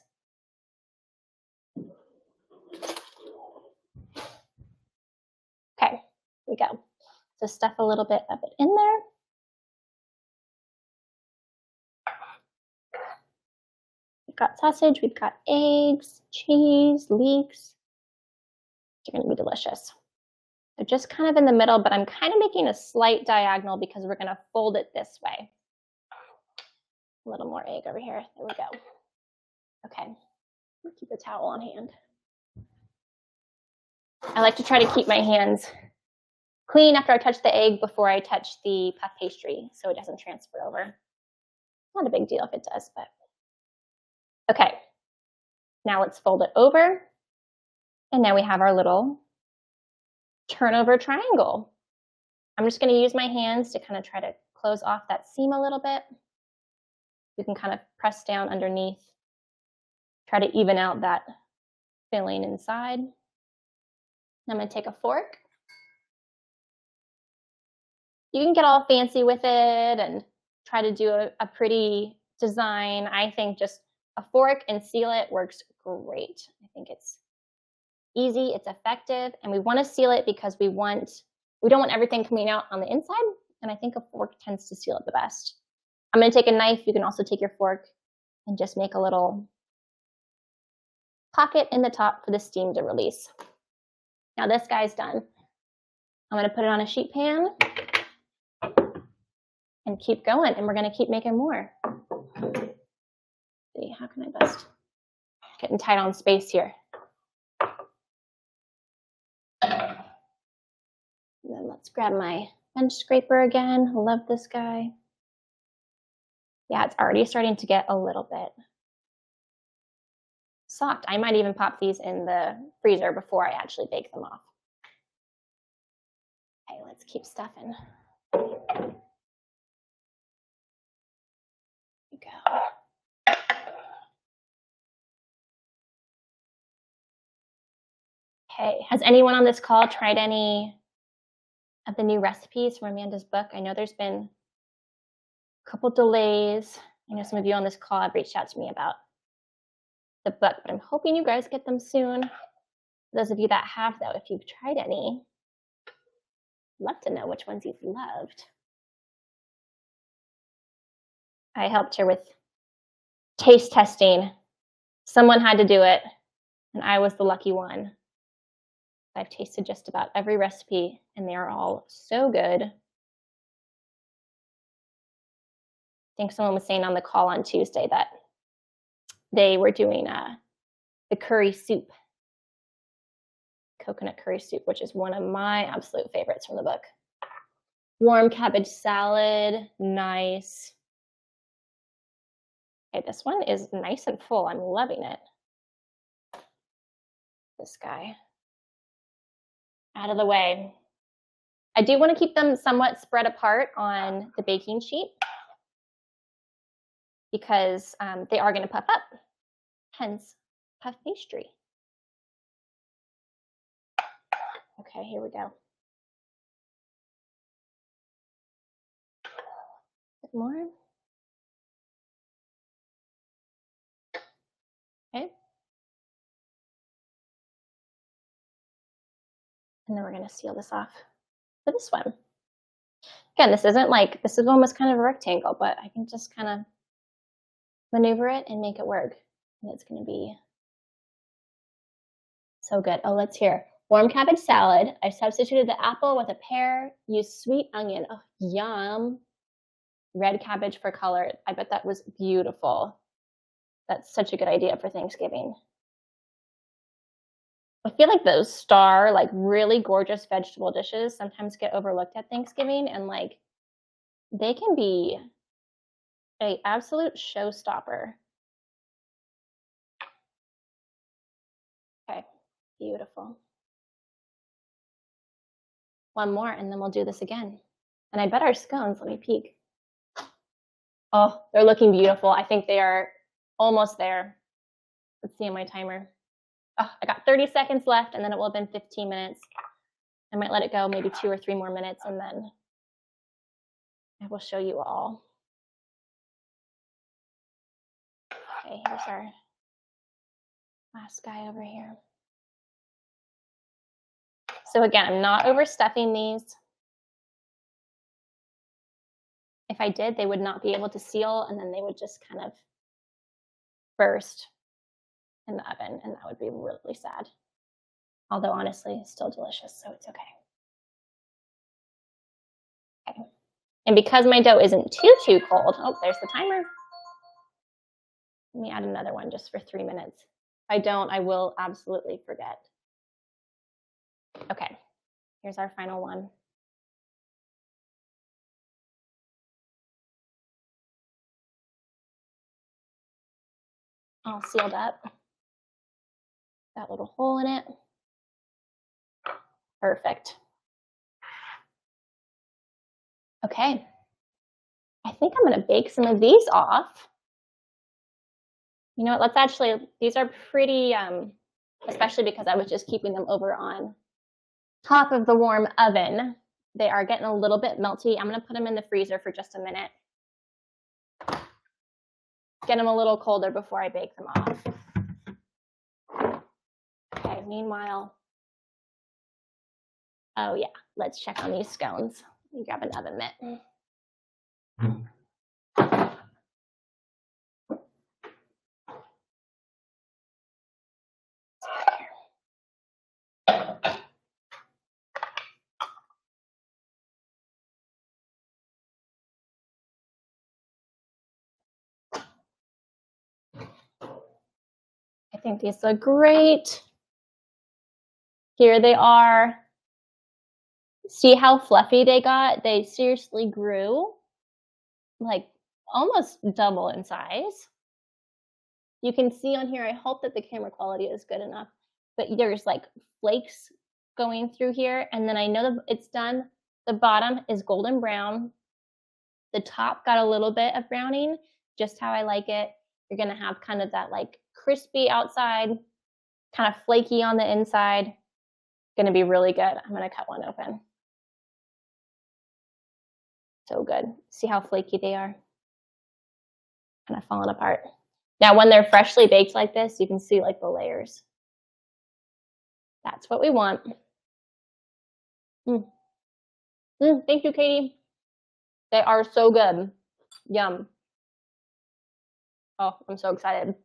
Okay, here we go. So stuff a little bit of it in there. We've got sausage, we've got eggs, cheese, leeks. They're going to be delicious. They're just kind of in the middle, but I'm kind of making a slight diagonal because we're going to fold it this way. A little more egg over here. There we go. Okay, keep the towel on hand. I like to try to keep my hands clean after I touch the egg before I touch the puff pastry so it doesn't transfer over. Not a big deal if it does, but okay. Now let's fold it over. And now we have our little turnover triangle. I'm just going to use my hands to kind of try to close off that seam a little bit. You can kind of press down underneath, try to even out that filling inside. I'm going to take a fork. You can get all fancy with it and try to do a pretty design. I think just a fork and seal it works great. I think it's easy, it's effective, and we want to seal it because we don't want everything coming out on the inside, and I think a fork tends to seal it the best. I'm going to take a knife. You can also take your fork and just make a little pocket in the top for the steam to release. Now this guy's done. I'm going to put it on a sheet pan and keep going, and we're going to keep making more. Let's see, how can I best? Getting tight on space here. And then let's grab my bench scraper again. I love this guy. Yeah, it's already starting to get a little bit soft. I might even pop these in the freezer before I actually bake them off. Okay, let's keep stuffing. There we go. Okay, has anyone on this call tried any of the new recipes from Amanda's book? I know there's been a couple delays. I know some of you on this call have reached out to me about the book, but I'm hoping you guys get them soon. For those of you that have, though, if you've tried any, I'd love to know which ones you've loved. I helped her with taste testing. Someone had to do it, and I was the lucky one. I've tasted just about every recipe, and they are all so good. I think someone was saying on the call on Tuesday that they were doing the curry soup, coconut curry soup, which is one of my absolute favorites from the book. Warm cabbage salad, nice. Okay, this one is nice and full. I'm loving it. This guy. out of the way. I do want to keep them somewhat spread apart on the baking sheet because they are going to puff up, hence puff pastry. Okay, here we go. A bit more. Okay. And then we're going to seal this off for this one. Again, this isn't like, this is almost kind of a rectangle, but I can just kind of maneuver it and make it work. And it's going to be so good. Oh, let's hear. Warm cabbage salad. I substituted the apple with a pear, used sweet onion. Oh, yum. Red cabbage for color. I bet that was beautiful. That's such a good idea for Thanksgiving. I feel like those star, like really gorgeous vegetable dishes sometimes get overlooked at Thanksgiving, and like they can be an absolute showstopper. Okay, beautiful. One more, and then we'll do this again. And I bet our scones, let me peek. Oh, they're looking beautiful. I think they are almost there. Let's see on my timer. Oh, I got 30 seconds left, and then it will have been 15 minutes. I might let it go maybe 2 or 3 more minutes, and then I will show you all. Okay, here's our last guy over here. So again, I'm not overstuffing these. If I did, they would not be able to seal, and then they would just kind of burst in the oven, and that would be really sad. Although honestly, still delicious, so it's okay. Okay. And because my dough isn't too cold, oh, there's the timer. Let me add another one just for 3 minutes. If I don't, I will absolutely forget. Okay, here's our final one. All sealed up. That little hole in it. Perfect. Okay. I think I'm going to bake some of these off. You know what, let's actually, these are pretty, especially because I was just keeping them over on top of the warm oven. They are getting a little bit melty. I'm going to put them in the freezer for just a minute. Get them a little colder before I bake them off. Okay, meanwhile, oh yeah, let's check on these scones. Let me grab an oven mitt. I think these look great. Here they are. See how fluffy they got? They seriously grew like almost double in size. You can see on here, I hope that the camera quality is good enough, but there's like flakes going through here. And then I know that it's done. The bottom is golden brown. The top got a little bit of browning, just how I like it. You're gonna have kind of that like crispy outside, kind of flaky on the inside. Gonna be really good. I'm gonna cut one open. So good. See how flaky they are? Kind of falling apart. Now, when they're freshly baked like this, you can see like the layers. That's what we want. Thank you, Katie. They are so good. Yum. Oh, I'm so excited.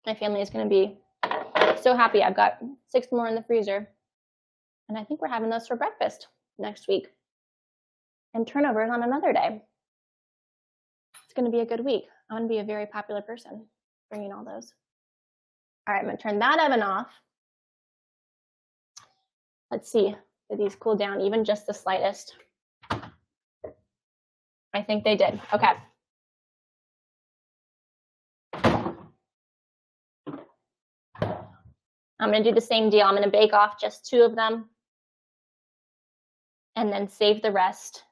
My family is going to be so happy. I've got 6 more in the freezer. And I think we're having those for breakfast next week. And turnovers on another day. It's going to be a good week. I'm going to be a very popular person bringing all those. All right, I'm going to turn that oven off. Let's see. Did these cool down even just the slightest? I think they did. Okay. I'm going to do the same deal. I'm going to bake off just 2 of them and then save the rest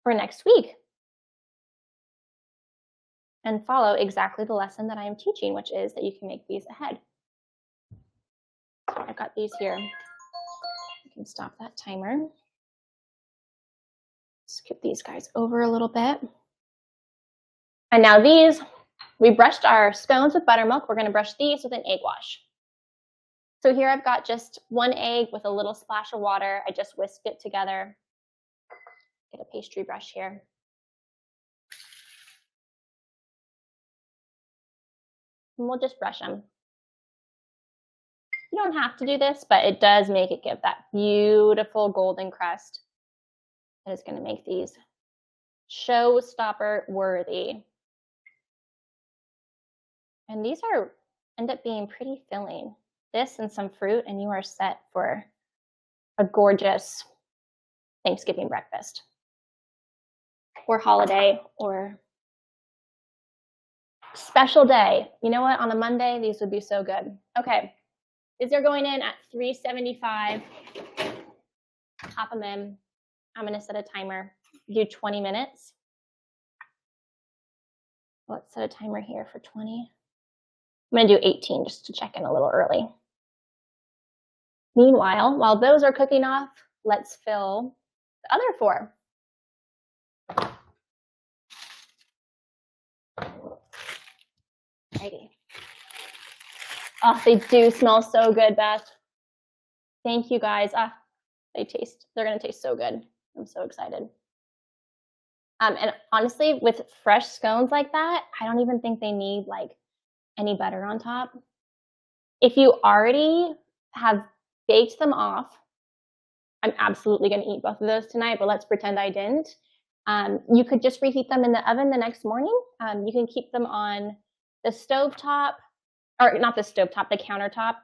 for next week and follow exactly the lesson that I am teaching, which is that you can make these ahead. I've got these here. You can stop that timer. Skip these guys over a little bit. And now these, we brushed our scones with buttermilk. We're going to brush these with an egg wash. So here I've got just 1 egg with a little splash of water. I just whisked it together. Get a pastry brush here. And we'll just brush them. You don't have to do this, but it does make it give that beautiful golden crust that is going to make these showstopper worthy. And these end up being pretty filling. This and some fruit, and you are set for a gorgeous Thanksgiving breakfast or holiday or special day. You know what? On a Monday, these would be so good. Okay, these are going in at 375. Pop them in. I'm going to set a timer. Do 20 minutes. Let's set a timer here for 20. I'm going to do 18 just to check in a little early. Meanwhile, while those are cooking off, let's fill the other 4. Alrighty. Oh, they do smell so good, Beth. Thank you, guys. They're going to taste so good. I'm so excited. And honestly, with fresh scones like that, I don't even think they need like any butter on top. If you already have baked them off, I'm absolutely going to eat both of those tonight, but let's pretend I didn't. You could just reheat them in the oven the next morning. You can keep them on the stovetop, or not the stovetop, the countertop,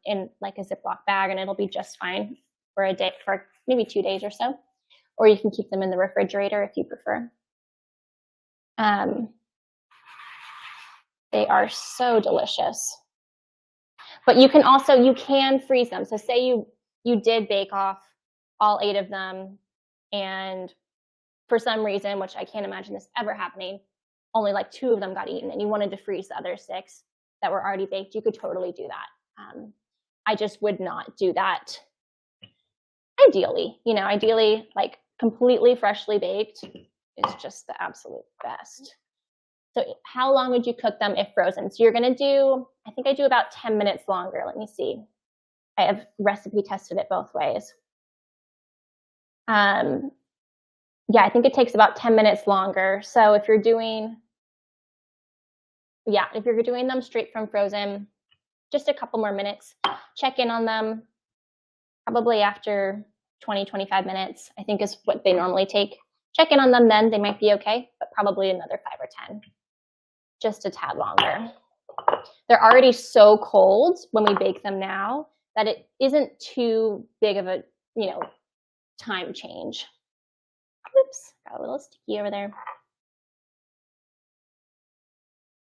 in like a Ziploc bag, and it'll be just fine for a day, for maybe 2 days or so. Or you can keep them in the refrigerator if you prefer. They are so delicious. But you can freeze them. So say you did bake off all 8 of them, and for some reason, which I can't imagine this ever happening, only like 2 of them got eaten, and you wanted to freeze the other 6 that were already baked, you could totally do that. I just would not do that. Ideally, like completely freshly baked is just the absolute best. So how long would you cook them if frozen? So you're going to do, I think I do about 10 minutes longer. Let me see. I have recipe tested it both ways. Yeah, I think it takes about 10 minutes longer. So if you're doing them straight from frozen, just a couple more minutes. Check in on them probably after 20, 25 minutes, I think is what they normally take. Check in on them then, they might be okay, but probably another 5 or 10, just a tad longer. They're already so cold when we bake them now that it isn't too big of a, time change. Oops, got a little sticky over there.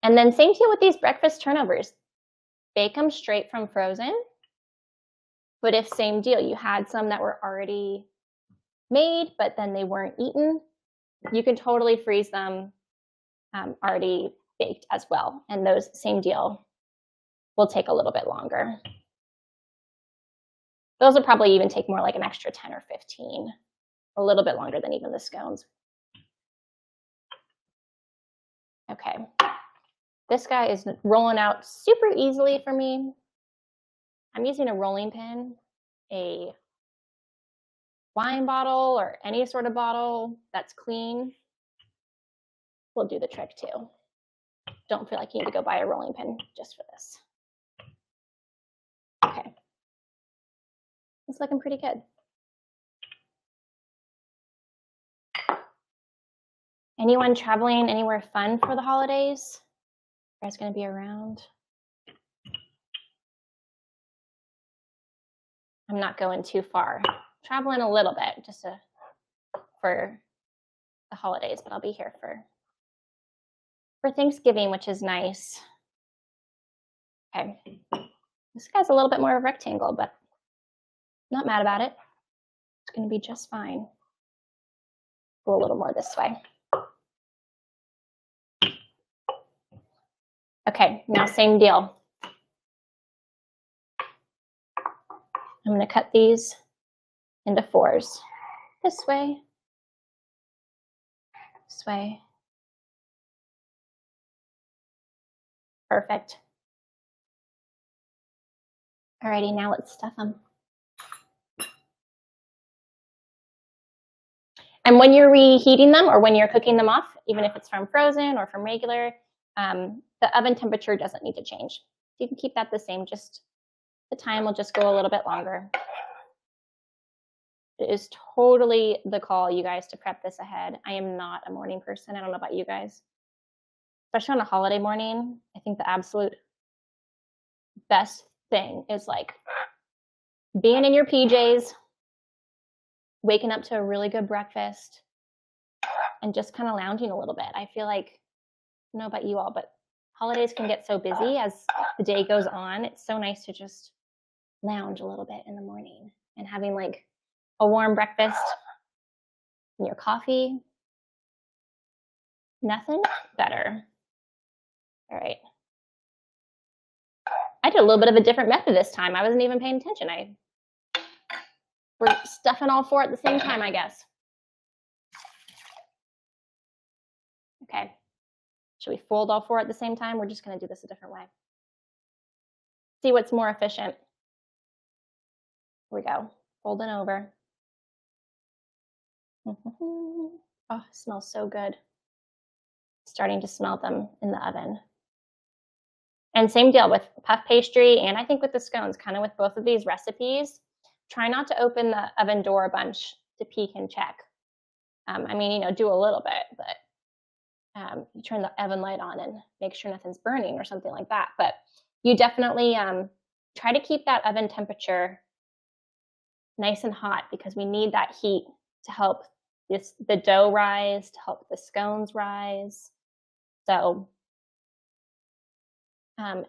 And then same deal with these breakfast turnovers. Bake them straight from frozen. But if same deal, you had some that were already made, but then they weren't eaten, you can totally freeze them already baked as well. And those, same deal, will take a little bit longer. Those will probably even take more like an extra 10 or 15, a little bit longer than even the scones. Okay, this guy is rolling out super easily for me. I'm using a rolling pin, a wine bottle, or any sort of bottle that's clean will do the trick too. Don't feel like you need to go buy a rolling pin just for this. Okay, it's looking pretty good. Anyone traveling anywhere fun for the holidays? You guys gonna be around? I'm not going too far. Traveling a little bit just for the holidays, but I'll be here for Thanksgiving, which is nice. Okay, This guy's a little bit more of a rectangle, but not mad about it. It's going to be just fine. Go a little more this way. Okay, now same deal. I'm going to cut these into 4s. This way. This way. Perfect. Alrighty, now let's stuff them. And when you're reheating them or when you're cooking them off, even if it's from frozen or from regular, the oven temperature doesn't need to change. You can keep that the same, just the time will just go a little bit longer. It is totally the call, you guys, to prep this ahead. I am not a morning person. I don't know about you guys. Especially on a holiday morning, I think the absolute best thing is like being in your PJs, waking up to a really good breakfast, and just kind of lounging a little bit. I feel like, I don't know about you all, but holidays can get so busy as the day goes on. It's so nice to just lounge a little bit in the morning and having like a warm breakfast and your coffee. Nothing better. All right. I did a little bit of a different method this time. I wasn't even paying attention. We're stuffing all 4 at the same time, I guess. Okay. Should we fold all 4 at the same time? We're just going to do this a different way. See what's more efficient. Here we go. Folding over. Oh, it smells so good. Starting to smell them in the oven. And same deal with puff pastry, and I think with the scones, kind of with both of these recipes, try not to open the oven door a bunch to peek and check. I mean, do a little bit, but you turn the oven light on and make sure nothing's burning or something like that. But you definitely try to keep that oven temperature nice and hot, because we need that heat to help the dough rise, to help the scones rise. So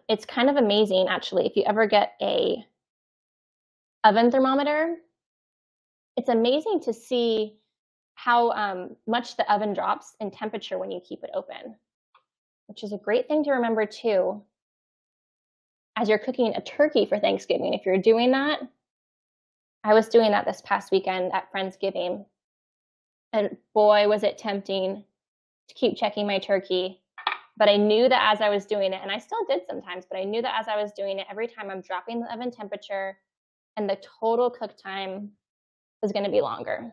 it's kind of amazing, actually, if you ever get a oven thermometer. It's amazing to see how much the oven drops in temperature when you keep it open, which is a great thing to remember too as you're cooking a turkey for Thanksgiving. If you're doing that, I was doing that this past weekend at Friendsgiving, and boy, was it tempting to keep checking my turkey. But I knew that as I was doing it, and I still did sometimes, but I knew that as I was doing it, every time I'm dropping the oven temperature and the total cook time is going to be longer.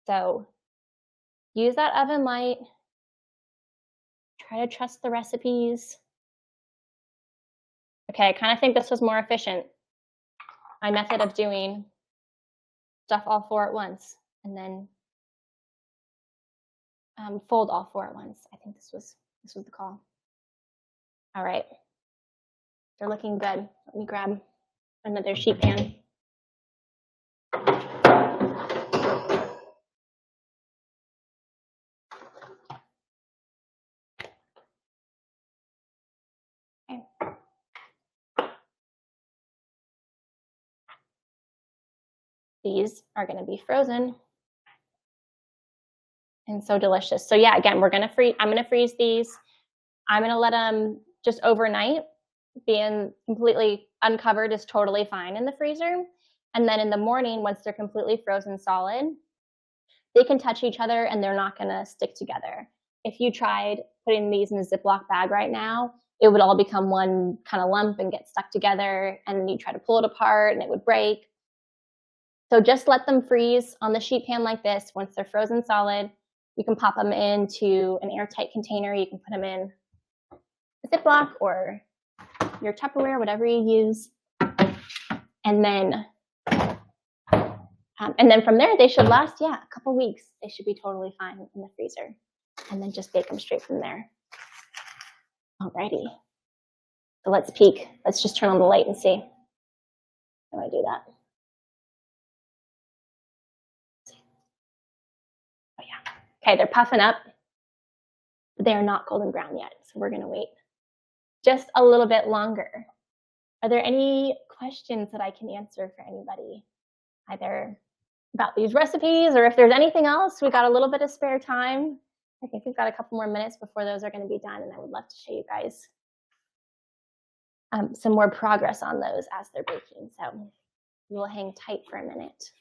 So use that oven light. Try to trust the recipes. Okay, I kind of think this was more efficient. My method of doing stuff all 4 at once and then fold all 4 at once. I think this was the call. All right. They're looking good. Let me grab another sheet pan. Okay. These are going to be frozen and so delicious. So yeah, again, I'm going to freeze these. I'm going to let them just overnight. Being completely uncovered is totally fine in the freezer. And then in the morning, once they're completely frozen solid, they can touch each other and they're not going to stick together. If you tried putting these in a Ziploc bag right now, it would all become one kind of lump and get stuck together, and you try to pull it apart and it would break. So just let them freeze on the sheet pan like this. Once they're frozen solid, you can pop them into an airtight container. You can put them in a Ziploc or your Tupperware, whatever you use. And then from there, they should last, a couple weeks. They should be totally fine in the freezer. And then just bake them straight from there. Alrighty. So let's peek. Let's just turn on the light and see how I do that. Oh yeah. Okay, they're puffing up. But they are not golden brown yet, so we're going to wait just a little bit longer. Are there any questions that I can answer for anybody, either about these recipes or if there's anything else? We got a little bit of spare time. I think we've got a couple more minutes before those are going to be done, and I would love to show you guys some more progress on those as they're baking. So we will hang tight for a minute.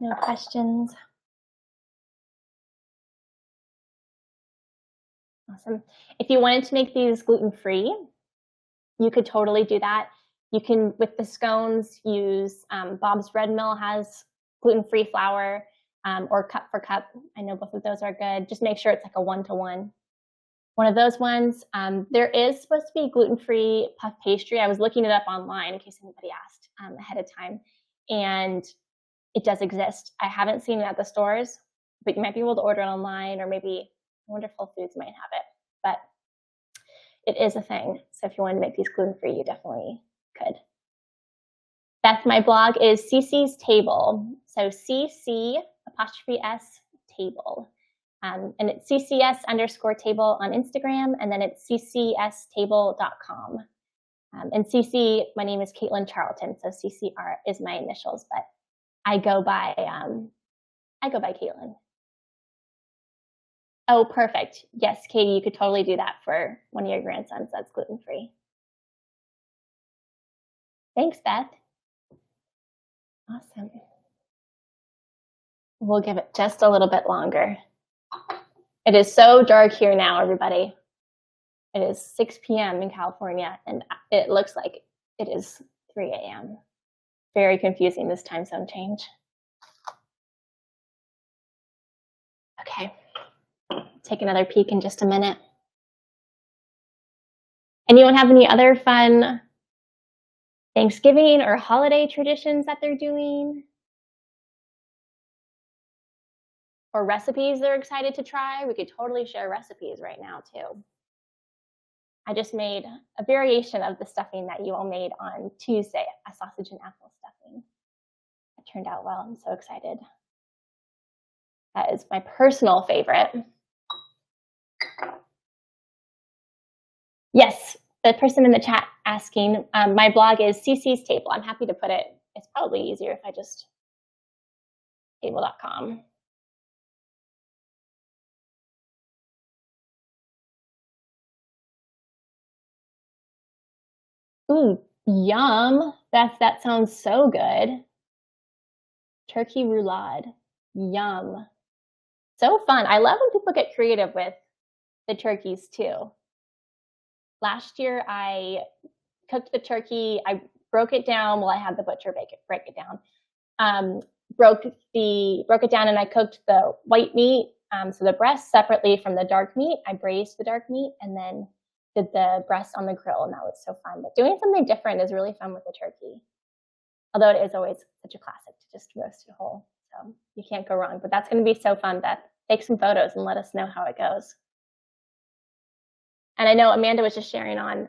No questions? Awesome. If you wanted to make these gluten-free, you could totally do that. You can, with the scones, use Bob's Red Mill has gluten-free flour, or Cup for Cup. I know both of those are good. Just make sure it's like a 1-to-1. One of those ones. There is supposed to be gluten-free puff pastry. I was looking it up online in case anybody asked ahead of time, and it does exist. I haven't seen it at the stores, but you might be able to order it online, or maybe Wonderful Foods might have it. But it is a thing. So if you want to make these gluten-free, you definitely could. Beth, my blog is CC's Table. So CC apostrophe S table. And it's CCS_table on Instagram, and then it's CCStable.com. And CC, my name is Caitlin Charlton, so CCR is my initials, but I go by Caitlin. Oh, perfect. Yes, Katie, you could totally do that for one of your grandsons that's gluten-free. Thanks, Beth. Awesome. We'll give it just a little bit longer. It is so dark here now, everybody. It is 6 p.m. in California, and it looks like it is 3 a.m. Very confusing, this time zone change. Okay, take another peek in just a minute. Anyone have any other fun Thanksgiving or holiday traditions that they're doing? Or recipes they're excited to try? We could totally share recipes right now too. I just made a variation of the stuffing that you all made on Tuesday, a sausage and apple stuffing. It turned out well. I'm so excited. That is my personal favorite. Yes, the person in the chat asking, my blog is CC's Table. I'm happy to put it. It's probably easier if I just table.com. Ooh, yum. That sounds so good. Turkey roulade. Yum. So fun. I love when people get creative with the turkeys too. Last year I cooked the turkey. I broke it down. Well, I had the butcher break it down. Broke it down, and I cooked the white meat, so the breast separately from the dark meat. I braised the dark meat and then did the breast on the grill, and that was so fun. But doing something different is really fun with the turkey. Although it is always such a classic to just roast it whole. So you can't go wrong. But that's going to be so fun, Beth. Take some photos and let us know how it goes. And I know Amanda was just sharing on,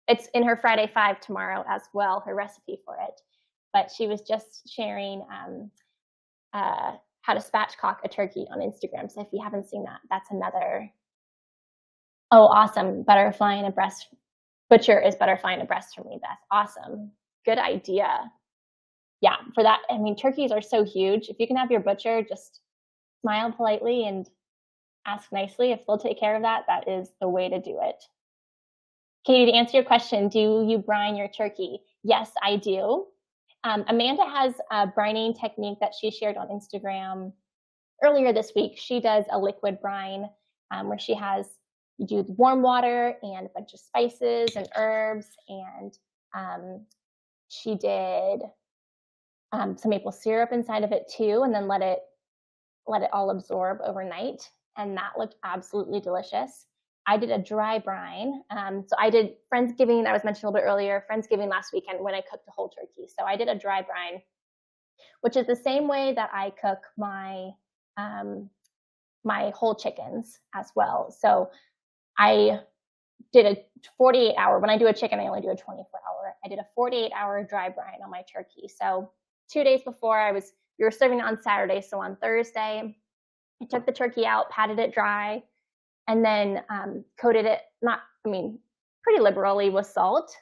it's in her Friday 5 tomorrow as well, her recipe for it. But she was just sharing how to spatchcock a turkey on Instagram. So if you haven't seen that, that's another. Oh, awesome. Butterflying a breast. Butcher is butterflying a breast for me, Beth. Awesome. Good idea. Yeah, for that, I mean, turkeys are so huge. If you can have your butcher just smile politely and ask nicely, if they'll take care of that, that is the way to do it. Katie, to answer your question, do you brine your turkey? Yes, I do. Amanda has a brining technique that she shared on Instagram earlier this week. She does a liquid brine where you do warm water and a bunch of spices and herbs, and she did some maple syrup inside of it too, and then let it all absorb overnight, and that looked absolutely delicious. I did a dry brine. So I did Friendsgiving, I was mentioning a little bit earlier, Friendsgiving last weekend when I cooked a whole turkey. So I did a dry brine, which is the same way that I cook my my whole chickens as well. So I did a 48-hour. When I do a chicken, I only do a 24-hour. I did a 48-hour dry brine on my turkey. So 2 days before, we were serving it on Saturday. So on Thursday, I took the turkey out, patted it dry, and then coated it, pretty liberally with salt,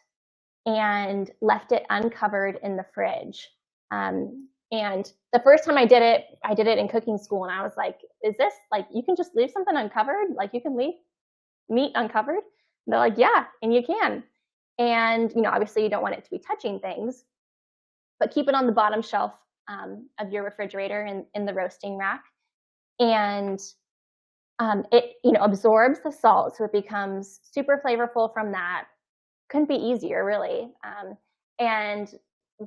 and left it uncovered in the fridge. And the first time I did it in cooking school, and I was like, is this, like, you can just leave something uncovered? Like, you can leave meat uncovered? And they're like, yeah, and you can. And, obviously you don't want it to be touching things, but keep it on the bottom shelf of your refrigerator in the roasting rack. And it, absorbs the salt, so it becomes super flavorful from that. Couldn't be easier, really. And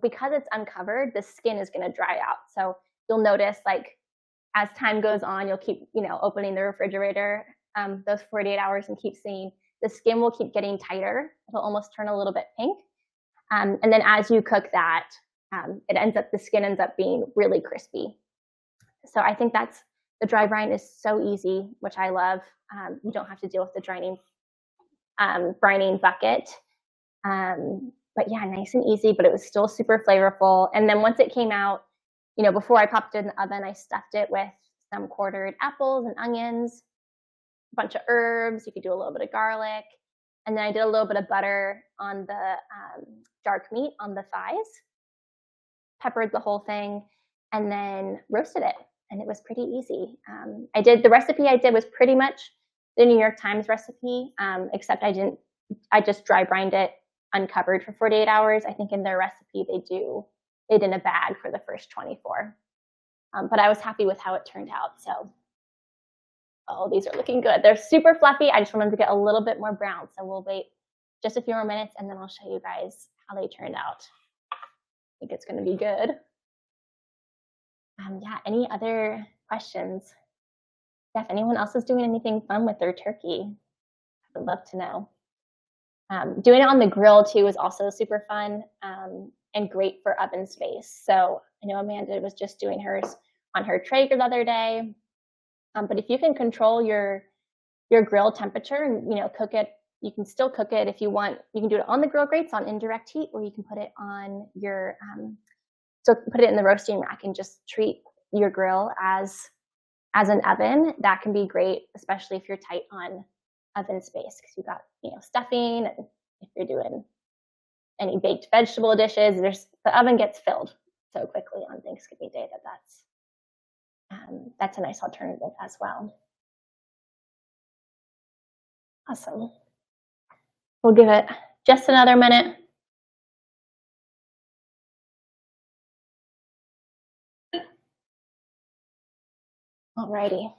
because it's uncovered, the skin is going to dry out. So you'll notice, like, as time goes on, you'll keep, opening the refrigerator those 48 hours and keep seeing the skin will keep getting tighter. It'll almost turn a little bit pink. And then as you cook that, the skin ends up being really crispy. So I think the dry brine is so easy, which I love. You don't have to deal with the brining bucket. But yeah, nice and easy, but it was still super flavorful. And then once it came out, before I popped it in the oven, I stuffed it with some quartered apples and onions, a bunch of herbs. You could do a little bit of garlic. And then I did a little bit of butter on the dark meat on the thighs, peppered the whole thing, and then roasted it. And it was pretty easy. The recipe I did was pretty much the New York Times recipe, except I just dry brined it uncovered for 48 hours. I think in their recipe, they do it in a bag for the first 24. But I was happy with how it turned out. So, these are looking good. They're super fluffy. I just want them to get a little bit more brown. So we'll wait just a few more minutes, and then I'll show you guys how they turned out. I think it's going to be good. Yeah, any other questions? Yeah, if anyone else is doing anything fun with their turkey, I would love to know. Doing it on the grill too is also super fun and great for oven space. So I know Amanda was just doing hers on her Traeger the other day. But if you can control your grill temperature and cook it, you can still cook it if you want. You can do it on the grill grates on indirect heat, or you can put it on your put it in the roasting rack and just treat your grill as an oven. That can be great, especially if you're tight on oven space, because you've got stuffing, and if you're doing any baked vegetable dishes, the oven gets filled so quickly on Thanksgiving Day that's a nice alternative as well. Awesome. We'll give it just another minute. Alrighty.